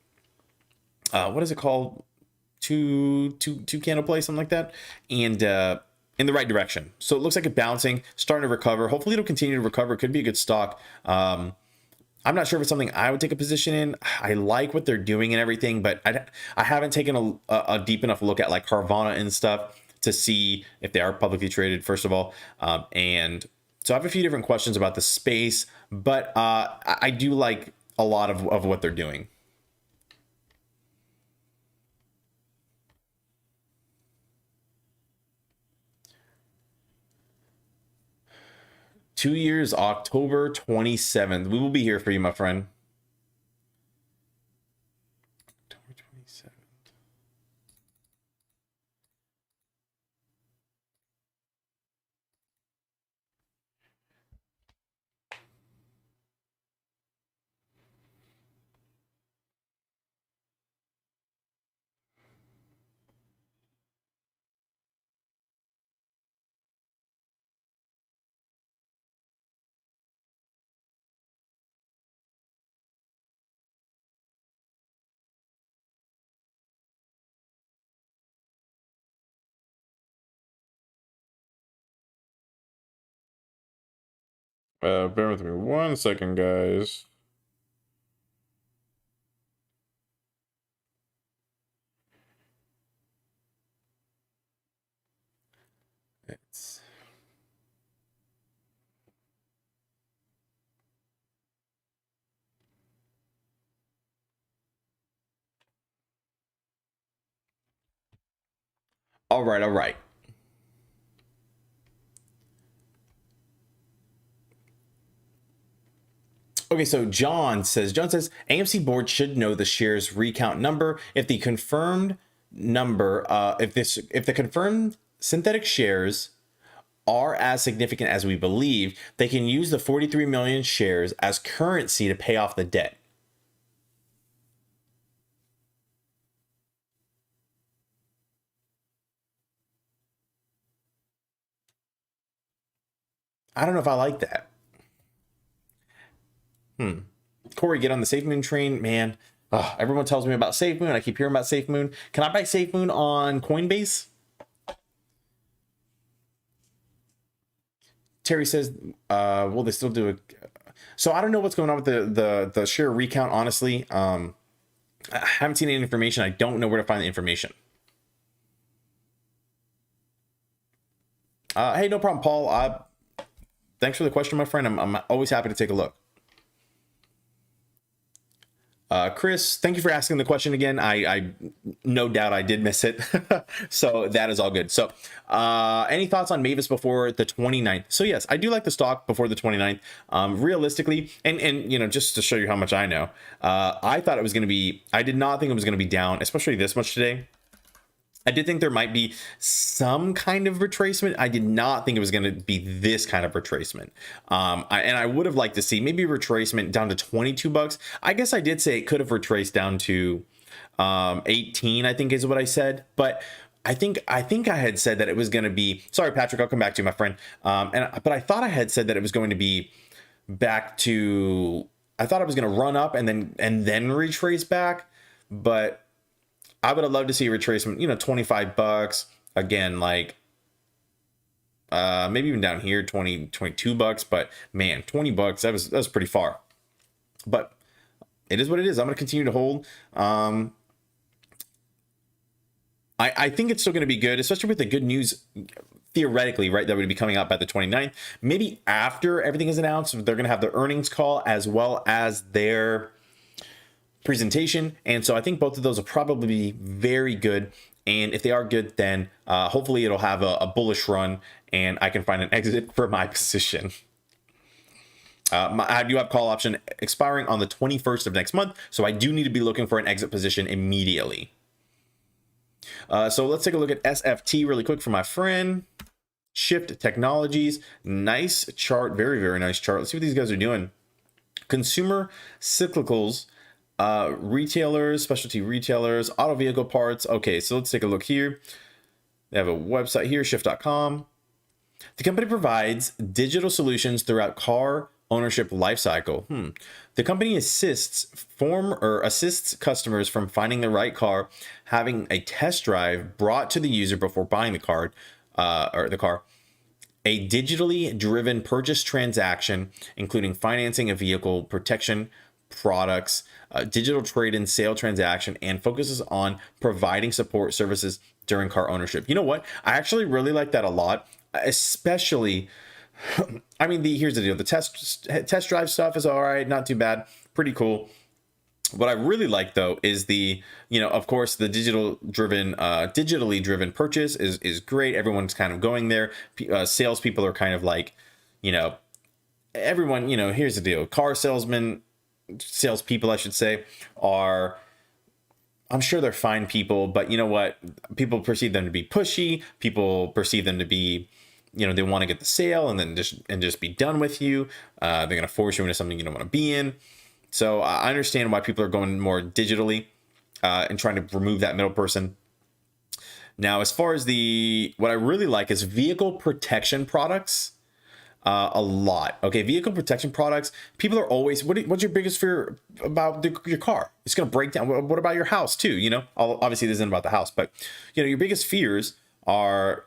what is it called? Two candle play, something like that. And, in the right direction. So it looks like it's bouncing, starting to recover. Hopefully it'll continue to recover. It could be a good stock. I'm not sure if it's something I would take a position in. I like what they're doing and everything, but I haven't taken a deep enough look at like Carvana and stuff to see if they are publicly traded, first of all. And so I have a few different questions about the space, but I do like a lot of what they're doing. Two years, October 27th. We will be here for you, my friend. October 27th. Bear with me 1 second, guys. It's all right, all right. Okay, so John says AMC board should know the shares recount number. If the confirmed number, if the confirmed synthetic shares are as significant as we believe, they can use the 43 million shares as currency to pay off the debt. I don't know if I like that. Corey, get on the SafeMoon train, man. Everyone tells me about SafeMoon. I keep hearing about SafeMoon. Can I buy SafeMoon on Coinbase? Terry says, will they still do it? So I don't know what's going on with the share recount, honestly. I haven't seen any information. I don't know where to find the information. Hey, no problem, Paul. Thanks for the question, my friend. I'm always happy to take a look. Chris, thank you for asking the question again. I no doubt I did miss it. So that is all good. So any thoughts on Mavis before the 29th? So yes, I do like the stock before the 29th. Realistically, and you know, just to show you how much I know, I thought it was going to be, I did not think it was going to be down, especially this much today. I did think there might be some kind of retracement. I did not think it was going to be this kind of retracement. And I would have liked to see maybe retracement down to 22 bucks. I guess I did say it could have retraced down to 18, I think is what I said. But I think I had said that it was going to be, sorry, Patrick, I'll come back to you, my friend. But I thought I had said that it was going to be back to, I thought it was going to run up and then retrace back. But I would have loved to see a retracement, you know, 25 bucks again, like maybe even down here, 22 bucks, but man, 20 bucks, that was pretty far. But it is what it is. I'm going to continue to hold. I think it's still going to be good, especially with the good news theoretically, right, that would be coming out by the 29th. Maybe after everything is announced, they're going to have their earnings call as well as their presentation. And so I think both of those will probably be very good. And if they are good, then hopefully it'll have a bullish run and I can find an exit for my position. I do have call option expiring on the 21st of next month, so I do need to be looking for an exit position immediately. So let's take a look at SFT really quick for my friend. Shift Technologies, nice chart, very, very nice chart. Let's see what these guys are doing. Consumer cyclicals, retailers, specialty retailers, auto vehicle parts. Okay, so let's take a look here. They have a website here, shift.com. The company provides digital solutions throughout car ownership lifecycle. The company assists customers from finding the right car, having a test drive brought to the user before buying the car, a digitally driven purchase transaction, including financing a vehicle, protection products, digital trade-in sale transaction, and focuses on providing support services during car ownership. You know what? I actually really like that a lot, especially. I mean, here's the deal. The test drive stuff is all right, not too bad, pretty cool. What I really like though is of course, the digitally driven purchase is great. Everyone's kind of going there. Salespeople are kind of like, everyone. Here's the deal. Salespeople, I should say, are. I'm sure they're fine people, but you know what? People perceive them to be pushy. People perceive them to be. They want to get the sale and then just be done with you. They're going to force you into something you don't want to be in. So I understand why people are going more digitally and trying to remove that middle person. Now, as far as what I really like is vehicle protection products. A lot. Okay, vehicle protection products. People are always, what's your biggest fear about your car? It's going to break down. What about your house too? Obviously this isn't about the house, but your biggest fears are,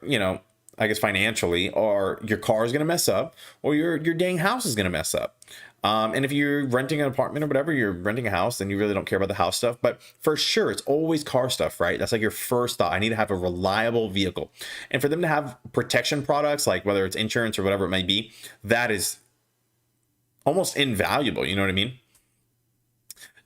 I guess financially, or your car is going to mess up, or your dang house is going to mess up. And if you're renting an apartment or whatever, you're renting a house, then you really don't care about the house stuff. But for sure, it's always car stuff, right? That's like your first thought. I need to have a reliable vehicle. And for them to have protection products, like whether it's insurance or whatever it may be, that is almost invaluable. You know what I mean?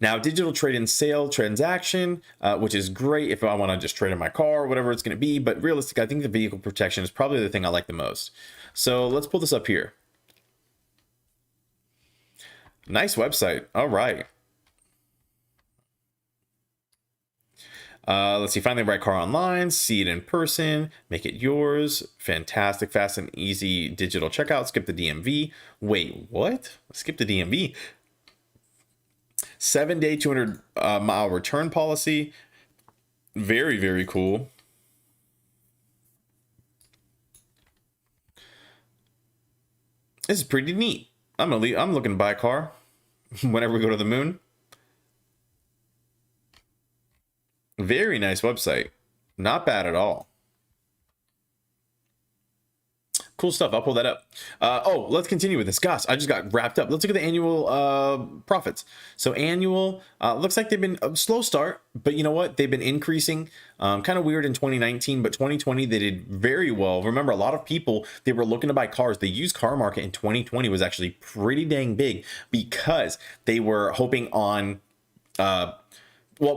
Now, digital trade-in sale transaction, which is great if I want to just trade in my car or whatever it's going to be. But realistically, I think the vehicle protection is probably the thing I like the most. So let's pull this up here. Nice website. All right. Let's see. Find the right car online, see it in person, make it yours. Fantastic, fast and easy digital checkout. Skip the DMV. Wait, what? Skip the DMV. 7-day, 200-mile return policy. Very, very cool. This is pretty neat. I'm looking to buy a car whenever we go to the moon. Very nice website. Not bad at all. Cool stuff. I'll pull that up. Let's continue with this. Gosh, I just got wrapped up. Let's look at the annual profits. So annual, looks like they've been a slow start, but you know what? They've been increasing. Kind of weird in 2019, but 2020 they did very well. Remember, a lot of people, they were looking to buy cars. The used car market in 2020 was actually pretty dang big because they were hoping on,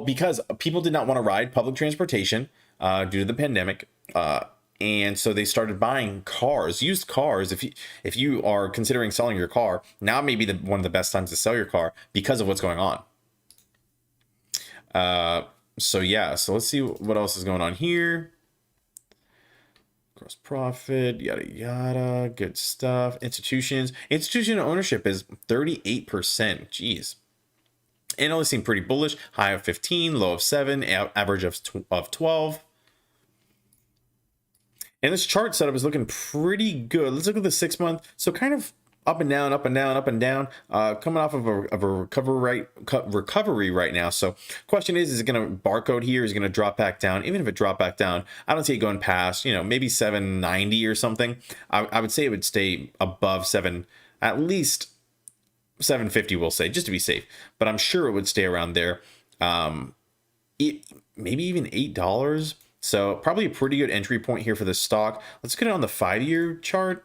because people did not want to ride public transportation due to the pandemic. And so they started buying cars, used cars. If you are considering selling your car, now may be one of the best times to sell your car because of what's going on. So let's see what else is going on here. Gross profit, yada yada, good stuff. Institution ownership is 38%. Jeez. Analysts seem pretty bullish. High of 15, low of 7, average of 12. And this chart setup is looking pretty good. Let's look at the 6 month. So kind of up and down, up and down, up and down, coming off of a recovery right now. So question is it going to barcode here? Is it going to drop back down? Even if it dropped back down, I don't see it going past, maybe 790 or something. I would say it would stay above at least 750, we'll say, just to be safe. But I'm sure it would stay around there. Maybe even $8. So probably a pretty good entry point here for this stock. Let's get it on the 5-year chart.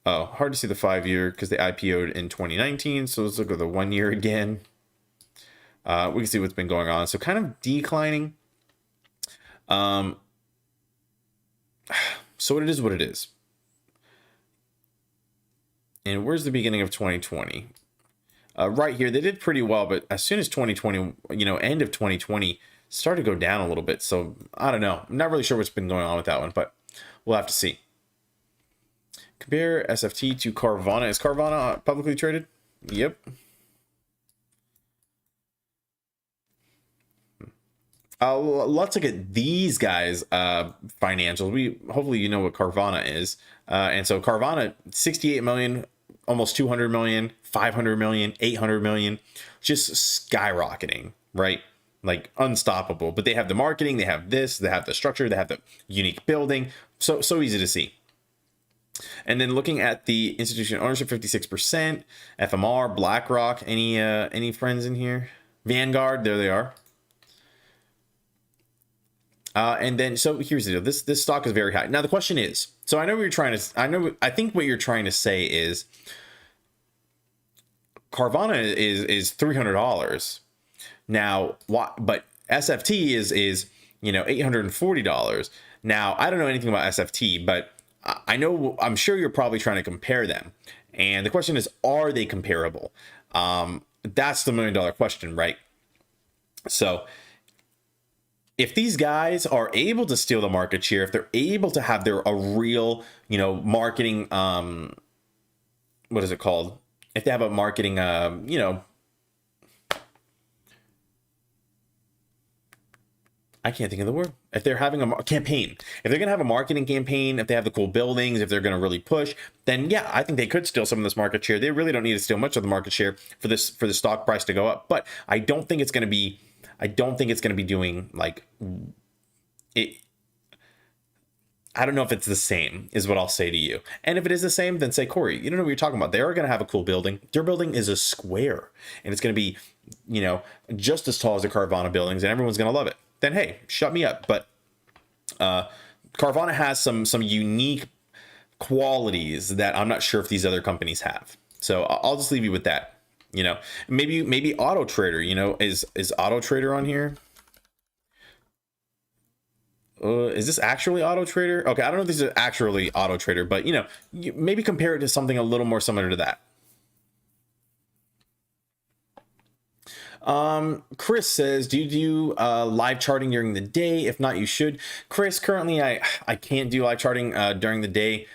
Oh, hard to see the 5-year because they IPO'd in 2019. So let's look at the 1 year again. We can see what's been going on. So kind of declining. So it is what it is. And where's the beginning of 2020? Right here, they did pretty well, but as soon as 2020, end of 2020, started to go down a little bit. So I don't know. I'm not really sure what's been going on with that one, but we'll have to see. Compare SFT to Carvana. Is Carvana publicly traded? Yep. Let's look at these guys' financials. Hopefully you know what Carvana is. And so Carvana, 68 million, almost 200 million, 500 million, 800 million, just skyrocketing, right? Like unstoppable. But they have the marketing, they have this, they have the structure, they have the unique building. So easy to see. And then looking at the institutional ownership, 56%, FMR, BlackRock, any friends in here? Vanguard, there they are. And then, so here's the deal. This stock is very high. Now the question is, so I think what you're trying to say is Carvana is $300. Now, but SFT is $840. Now, I don't know anything about SFT, but I'm sure you're probably trying to compare them. And the question is, are they comparable? That's the $1 million question, right? So if these guys are able to steal the market share, if they're able to have a real, marketing, what is it called? If they have a marketing, I can't think of the word. If they're having a campaign, if they're going to have a marketing campaign, if they have the cool buildings, if they're going to really push, then yeah, I think they could steal some of this market share. They really don't need to steal much of the market share for the stock price to go up. But I don't think it's going to be doing like it. I don't know if it's the same is what I'll say to you. And if it is the same, then say, Corey, you don't know what you're talking about. They are going to have a cool building. Their building is a square and it's going to be, just as tall as the Carvana buildings and everyone's going to love it. Then, hey, shut me up. But Carvana has some unique qualities that I'm not sure if these other companies have. So I'll just leave you with that. Maybe Auto Trader, is Auto Trader on here? Is this actually Auto Trader? Okay, I don't know if this is actually Auto Trader, but maybe compare it to something a little more similar to that. Chris says, do you do live charting during the day? If not, you should. Chris, currently I can't do live charting during the day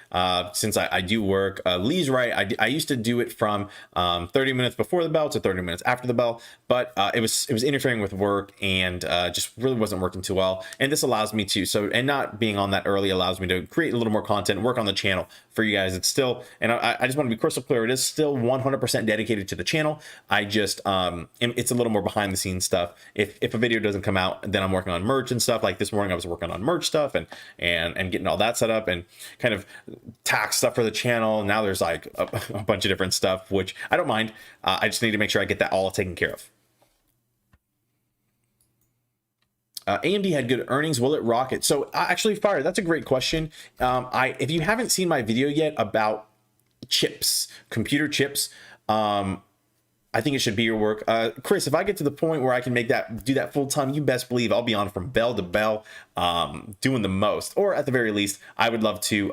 since I do work. Lee's right. I used to do it from 30 minutes before the bell to 30 minutes after the bell, but it was interfering with work and just really wasn't working too well. And this allows me to, and not being on that early allows me to create a little more content, work on the channel for you guys. It's still, and I just want to be crystal clear, it is still 100% dedicated to the channel. I just, it's a little more behind the scenes stuff. If a video doesn't come out, then I'm working on merch and stuff. Like this morning I was working on merch stuff and getting all that set up and kind of tax stuff for the channel. Now there's like a bunch of different stuff, which I don't mind. I just need to make sure I get that all taken care of. AMD had good earnings. Will it rocket? So actually, Fire, that's a great question. If you haven't seen my video yet about chips, computer chips, I think it should be your work. Chris, if I get to the point where I can do that full time, you best believe I'll be on from bell to bell, doing the most. Or at the very least, I would love to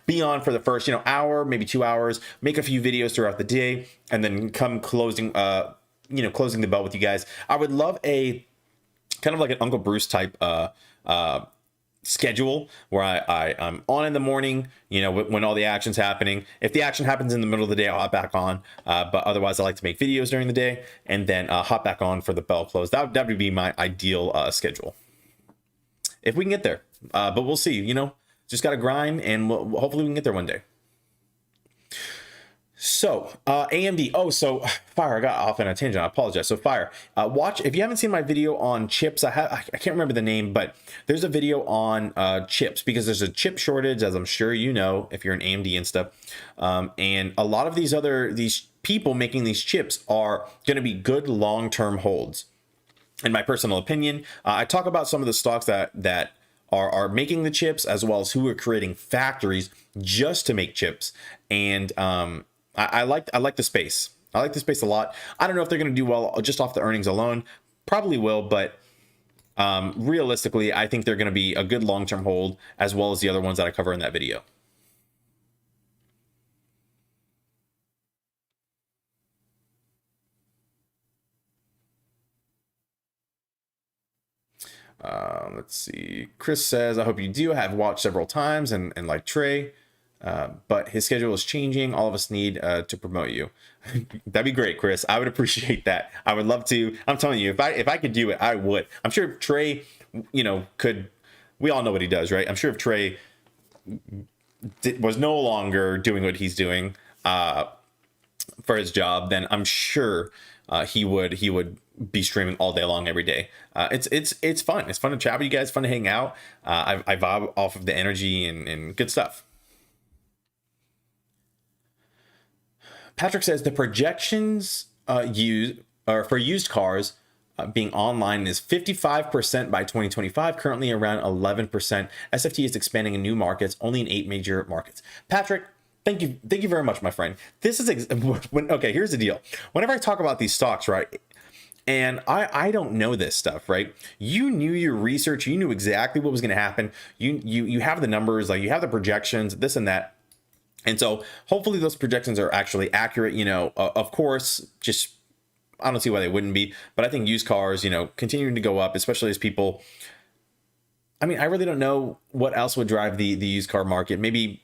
be on for the first, hour, maybe 2 hours, make a few videos throughout the day, and then come closing the bell with you guys. I would love a kind of like an Uncle Bruce type schedule where I'm on in the morning, when all the action's happening. If the action happens in the middle of the day, I'll hop back on. But otherwise, I like to make videos during the day and then hop back on for the bell close. That would be my ideal schedule if we can get there. But we'll see. Just got to grind, and hopefully we can get there one day. So AMD. Oh, so Fire, I got off on a tangent. I apologize. So Fire, watch, if you haven't seen my video on chips, I can't remember the name, but there's a video on chips because there's a chip shortage, as I'm sure you know if you're an AMD and stuff. And a lot of these people making these chips are going to be good long-term holds. In my personal opinion, I talk about some of the stocks that are making the chips, as well as who are creating factories just to make chips. And I like the space. I like this space a lot. I don't know if they're going to do well just off the earnings alone. Probably will, but realistically, I think they're going to be a good long-term hold, as well as the other ones that I cover in that video. Let's see. Chris says, I hope you do. I have watched several times and like Trey, but his schedule is changing. All of us need to promote you. That'd be great, Chris. I would appreciate that. I would love to. I'm telling you, if I could do it, I would. I'm sure if Trey, could. We all know what he does, right? I'm sure if Trey was no longer doing what he's doing for his job, then I'm sure he would be streaming all day long every day. It's fun. It's fun to chat with you guys. Fun to hang out. I vibe off of the energy and good stuff. Patrick says the projections for used cars being online is 55% by 2025, currently around 11%. SFT is expanding in new markets, only in 8 major markets. Patrick, thank you very much, my friend. This is okay. Here's the deal. Whenever I talk about these stocks, right, and I don't know this stuff, right? You knew your research. You knew exactly what was going to happen. You have the numbers, like you have the projections, this and that. And so hopefully those projections are actually accurate. Of course, just I don't see why they wouldn't be, but I think used cars, continuing to go up, especially as people. I mean, I really don't know what else would drive the used car market. Maybe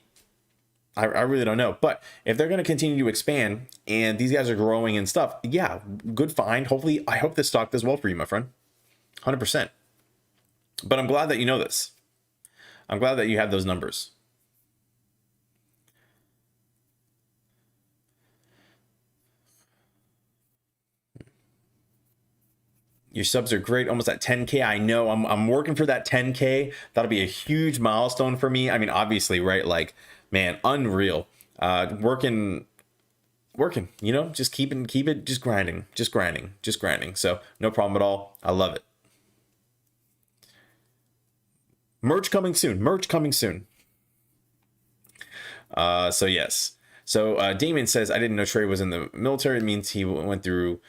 I really don't know. But if they're going to continue to expand and these guys are growing and stuff, yeah, good find. Hopefully, I hope this stock does well for you, my friend. 100%. But I'm glad that you know this. I'm glad that you have those numbers. Your subs are great. Almost at 10K. I know I'm working for that 10K. That'll be a huge milestone for me. I mean, obviously, right? Like, man, unreal. Working, just keep it, just grinding. So no problem at all. I love it. Merch coming soon. So yes. So Damon says, I didn't know Trey was in the military. It means he went through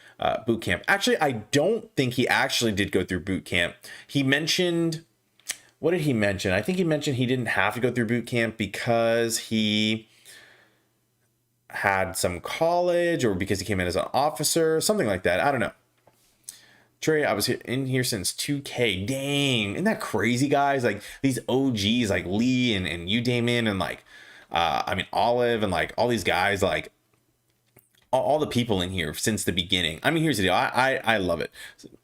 boot camp. Actually, I don't think he actually did go through boot camp. He mentioned, what did he mention? I think he mentioned he didn't have to go through boot camp because he had some college or because he came in as an officer, something like that. I don't know. Trey, I was in here since 2K. Dang, isn't that crazy, guys? Like these OGs like Lee and you, Damon, and like, Olive and like all these guys, like all the people in here since the beginning. I mean, here's the deal. I love it.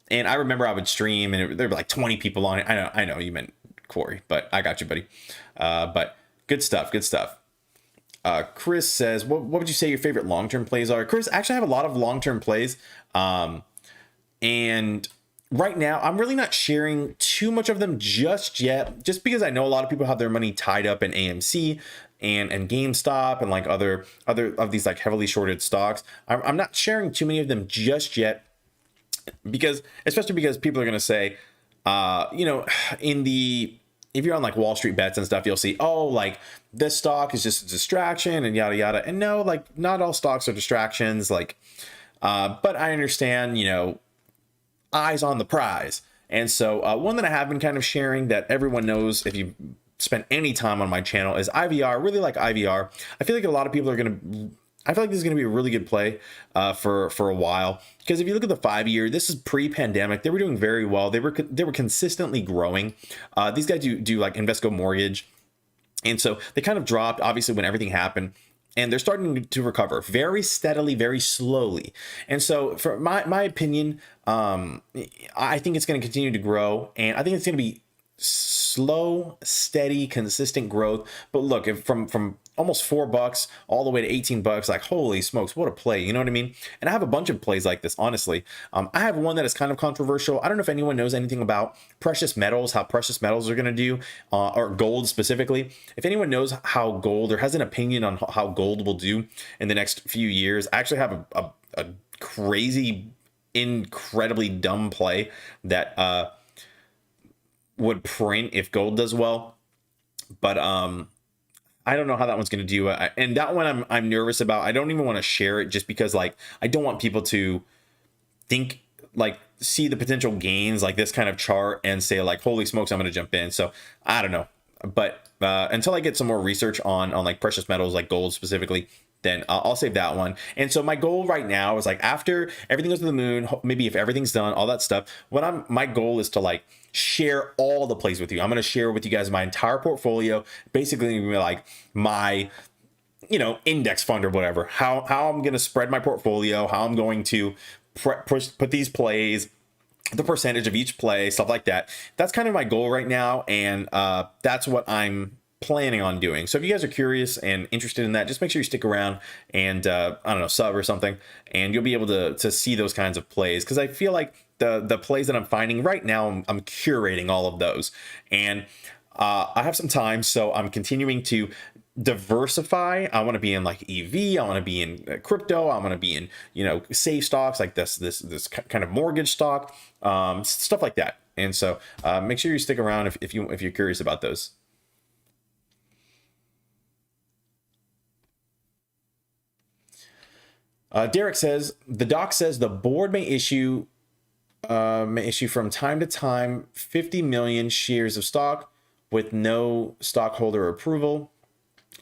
And I remember I would stream and there were like 20 people on it. I know you meant Corey, but I got you, buddy. But good stuff. Chris says, what would you say your favorite long-term plays are? Chris, actually I have a lot of long-term plays. And right now, I'm really not sharing too much of them just yet, just because I know a lot of people have their money tied up in AMC and GameStop and like other of these like heavily shorted stocks. I'm not sharing too many of them just yet especially because people are going to say, if you're on like Wall Street Bets and stuff, you'll see, oh, like this stock is just a distraction and yada, yada. And no, like not all stocks are distractions. Like, but I understand, eyes on the prize. And so one that I have been kind of sharing that everyone knows if you spent any time on my channel is IVR. Really like IVR. I feel like a lot of people I feel like this is going to be a really good play for a while, because if you look at the 5-year, this is pre-pandemic. They were doing very well. They were consistently growing. These guys do like Invesco Mortgage. And so they kind of dropped obviously when everything happened. And they're starting to recover very steadily, very slowly. And so for my opinion, I think it's going to continue to grow. And I think it's going to be slow, steady, consistent growth. But look, if from almost $4 all the way to $18, like holy smokes, what a play. You know what I mean? And I have a bunch of plays like this, honestly. I have one that is kind of controversial. I don't know if anyone knows anything about precious metals, how precious metals are going to do, or gold specifically. If anyone knows how gold or has an opinion on how gold will do in the next few years, I actually have a crazy, incredibly dumb play that would print if gold does well. But I don't know how that one's going to do. And that one I'm nervous about. I don't even want to share it just because like I don't want people to think like see the potential gains like this kind of chart and say like, holy smokes, I'm going to jump in. So I don't know. But until I get some more research on like precious metals, like gold specifically, then I'll save that one. And so my goal right now is like after everything goes to the moon, maybe if everything's done, all that stuff, my goal is to like share all the plays with you. I'm going to share with you guys my entire portfolio, basically like my, index fund or whatever, how I'm going to spread my portfolio, how I'm going to put these plays, the percentage of each play, stuff like that. That's kind of my goal right now. And that's what I'm planning on doing. So if you guys are curious and interested in that, just make sure you stick around and I don't know, sub or something, and you'll be able to see those kinds of plays. Cause I feel like the plays that I'm finding right now, I'm curating all of those, and I have some time. So I'm continuing to diversify. I want to be in like EV. I want to be in crypto. I want to be in, safe stocks like this kind of mortgage stock, stuff like that. And so make sure you stick around if you're curious about those. Derek says the doc says the board may issue from time to time 50 million shares of stock with no stockholder approval.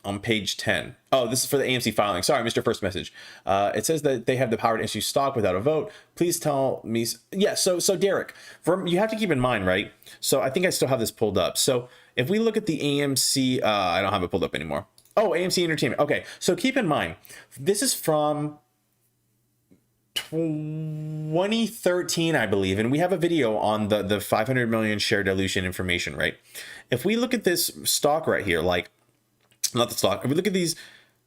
On page 10. Oh, this is for the AMC filing. Sorry, Mr. First Message. It says that they have the power to issue stock without a vote. Please tell me. Yeah, so Derek, you have to keep in mind, right? So I think I still have this pulled up. So if we look at the AMC, I don't have it pulled up anymore. Oh, AMC Entertainment. Okay, so keep in mind, this is from 2013, I believe, and we have a video on the 500 million share dilution information, right? If we look at this stock right here, like, not the stock, if we look at these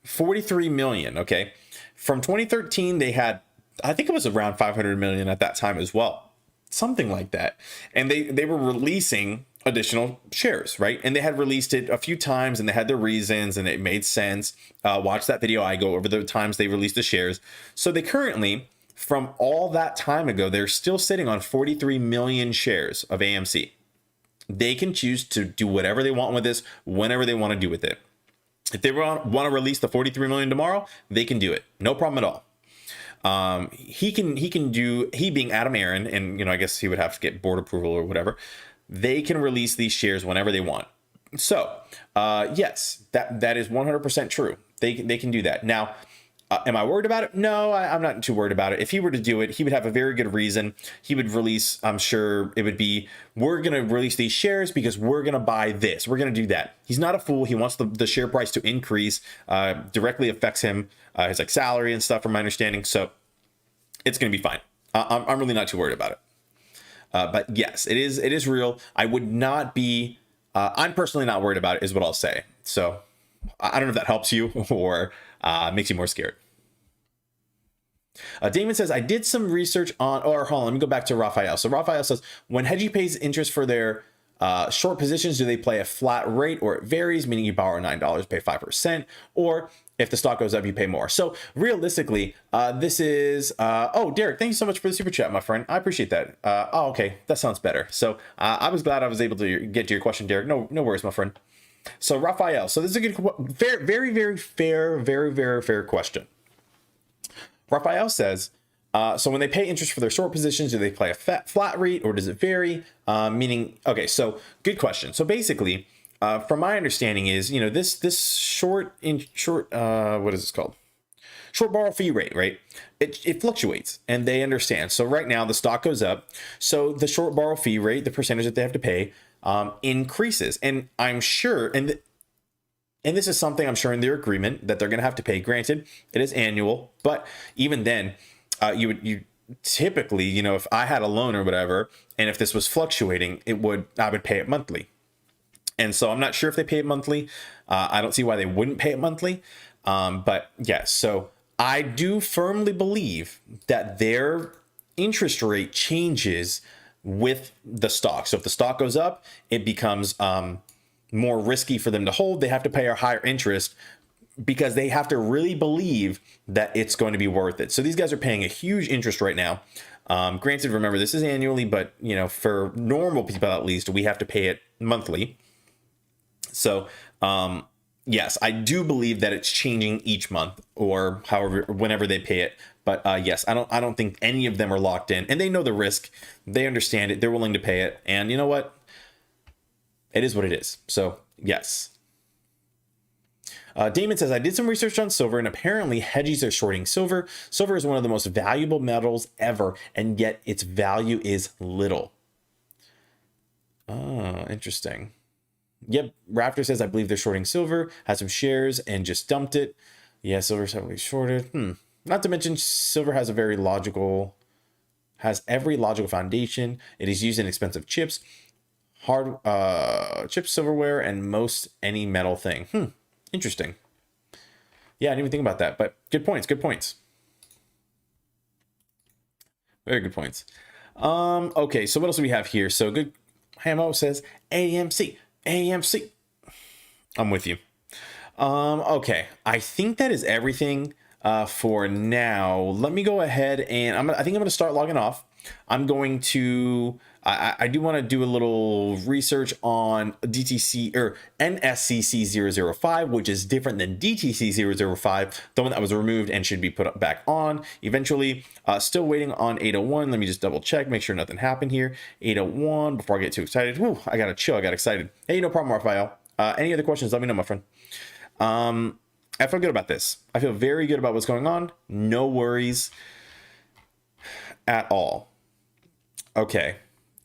43 million, okay, from 2013 they had, I think it was around 500 million at that time as well, something like that, and they were releasing additional shares, right? And they had released it a few times and they had their reasons and it made sense. Watch that video. I go over the times they released the shares. So they currently, from all that time ago, they're still sitting on 43 million shares of AMC. They can choose to do whatever they want with this, whenever they want to do with it. If they want to release the 43 million tomorrow, they can do it. No problem at all. He being Adam Aaron, and I guess he would have to get board approval or whatever. They can release these shares whenever they want. So yes, that is 100% true. They can do that. Now, am I worried about it? No, I'm not too worried about it. If he were to do it, he would have a very good reason. He would release, I'm sure it would be, we're going to release these shares because we're going to buy this. We're going to do that. He's not a fool. He wants the share price to increase, directly affects him, his like salary and stuff from my understanding. So it's going to be fine. I'm really not too worried about it. But yes, it is real. I would not be, I'm personally not worried about it is what I'll say. So I don't know if that helps you or makes you more scared. Damon says, I did some research on, or hold on, let me go back to Raphael. So Raphael says, when hedging pays interest for their short positions, do they play a flat rate or it varies, meaning you borrow $9, pay 5%, or if the stock goes up, you pay more? So realistically, this is, oh, Derek, thank you so much for the super chat, my friend. I appreciate that. Oh, okay, that sounds better. So I was glad I was able to get to your question, Derek. No worries, my friend. So Raphael, so this is a good, very, very fair question. Raphael says, so when they pay interest for their short positions, do they play a flat rate or does it vary? Meaning, okay, so good question. So basically, from my understanding is, this short, what is this called? Short borrow fee rate, right? It fluctuates and they understand. So right now the stock goes up. So the short borrow fee rate, the percentage that they have to pay, increases. And I'm sure, and this is something I'm sure in their agreement that they're going to have to pay. Granted, it is annual, but even then, you typically, if I had a loan or whatever, and if this was fluctuating, I would pay it monthly. And so I'm not sure if they pay it monthly. I don't see why they wouldn't pay it monthly. But yes, so I do firmly believe that their interest rate changes with the stock. So if the stock goes up, it becomes more risky for them to hold. They have to pay a higher interest because they have to really believe that it's going to be worth it. So these guys are paying a huge interest right now. Granted, remember, this is annually, but for normal people at least, we have to pay it monthly. So Yes, I do believe that it's changing each month or however, whenever they pay it. But yes, I don't think any of them are locked in, and they know the risk. They understand it. They're willing to pay it. And you know what? It is what it is. So yes. Damon says, I did some research on silver, and apparently hedgies are shorting silver. Silver is one of the most valuable metals ever, and yet its value is little. Oh, interesting. Yep, Raptor says, I believe they're shorting silver, has some shares, and just dumped it. Yeah, silver's heavily shorted. Not to mention, silver has every logical foundation. It is used in expensive chips, chip silverware, and most any metal thing. Interesting. Yeah, I didn't even think about that, but good points. Good points. Very good points. Okay, so what else do we have here? So good. Hamo says AMC. I'm with you. Okay, I think that is everything for now. Let me go ahead and I think I'm going to start logging off. I'm going to, I do want to do a little research on DTC or NSCC 005, which is different than DTC 005, the one that was removed and should be put back on eventually. Still waiting on 801. Let me just double check, make sure nothing happened here. 801, before I get too excited. Whew, I got to chill. I got excited. Hey, no problem, Raphael. Any other questions? Let me know, my friend. I feel good about this. I feel very good about what's going on. No worries at all. Okay.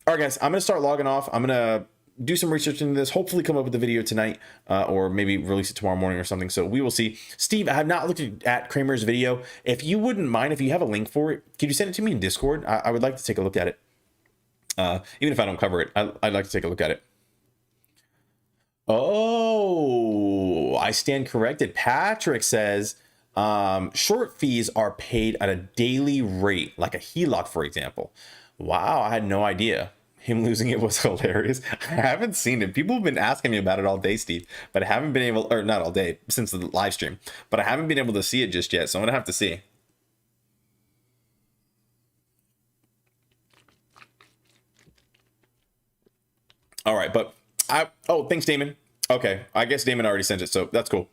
All right, guys, I'm going to start logging off. I'm going to do some research into this, hopefully come up with a video tonight or maybe release it tomorrow morning or something. So we will see. Steve, I have not looked at Kramer's video. If you wouldn't mind, if you have a link for it, could you send it to me in Discord? I would like to take a look at it. Even if I don't cover it, I'd like to take a look at it. Oh, I stand corrected. Patrick says short fees are paid at a daily rate, like a HELOC, for example. Wow, I had no idea. Him losing it was hilarious. I haven't seen it. People have been asking me about it all day, Steve, but I haven't been able, or not all day, since the live stream, but I haven't been able to see it just yet, so I'm gonna have to see. All right, but thanks, Damon. Okay, I guess Damon already sent it, so that's cool.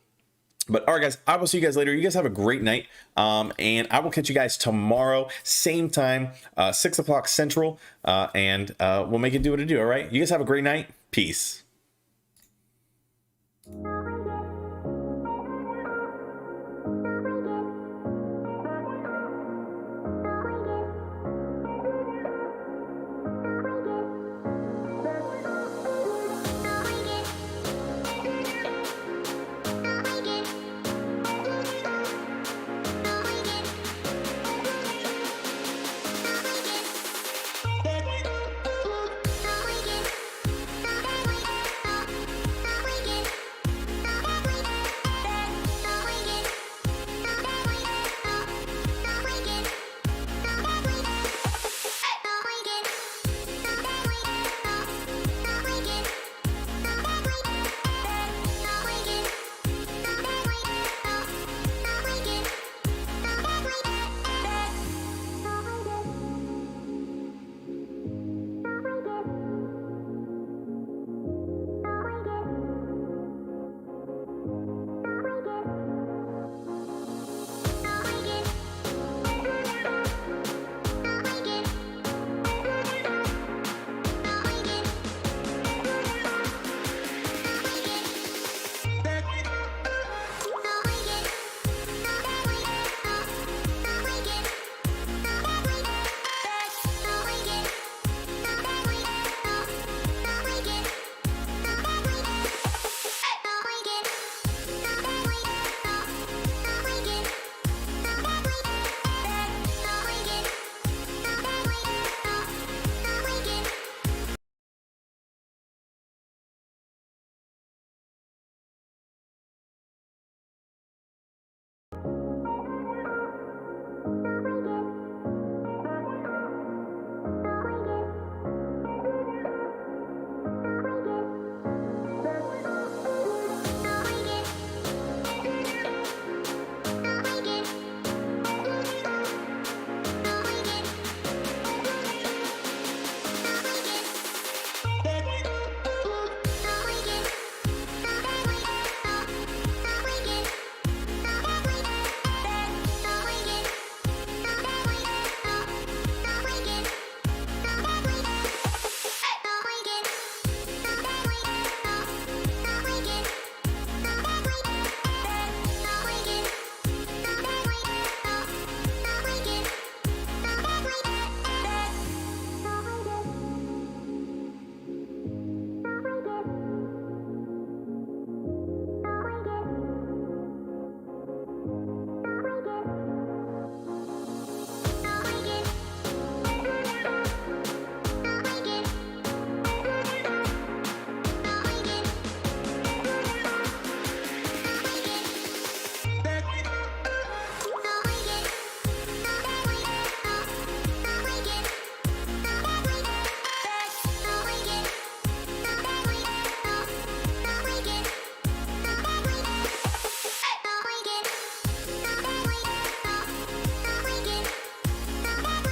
But all right, guys, I will see you guys later. You guys have a great night. And I will catch you guys tomorrow, same time, 6 o'clock Central. And we'll make it do what it do. All right. You guys have a great night. Peace.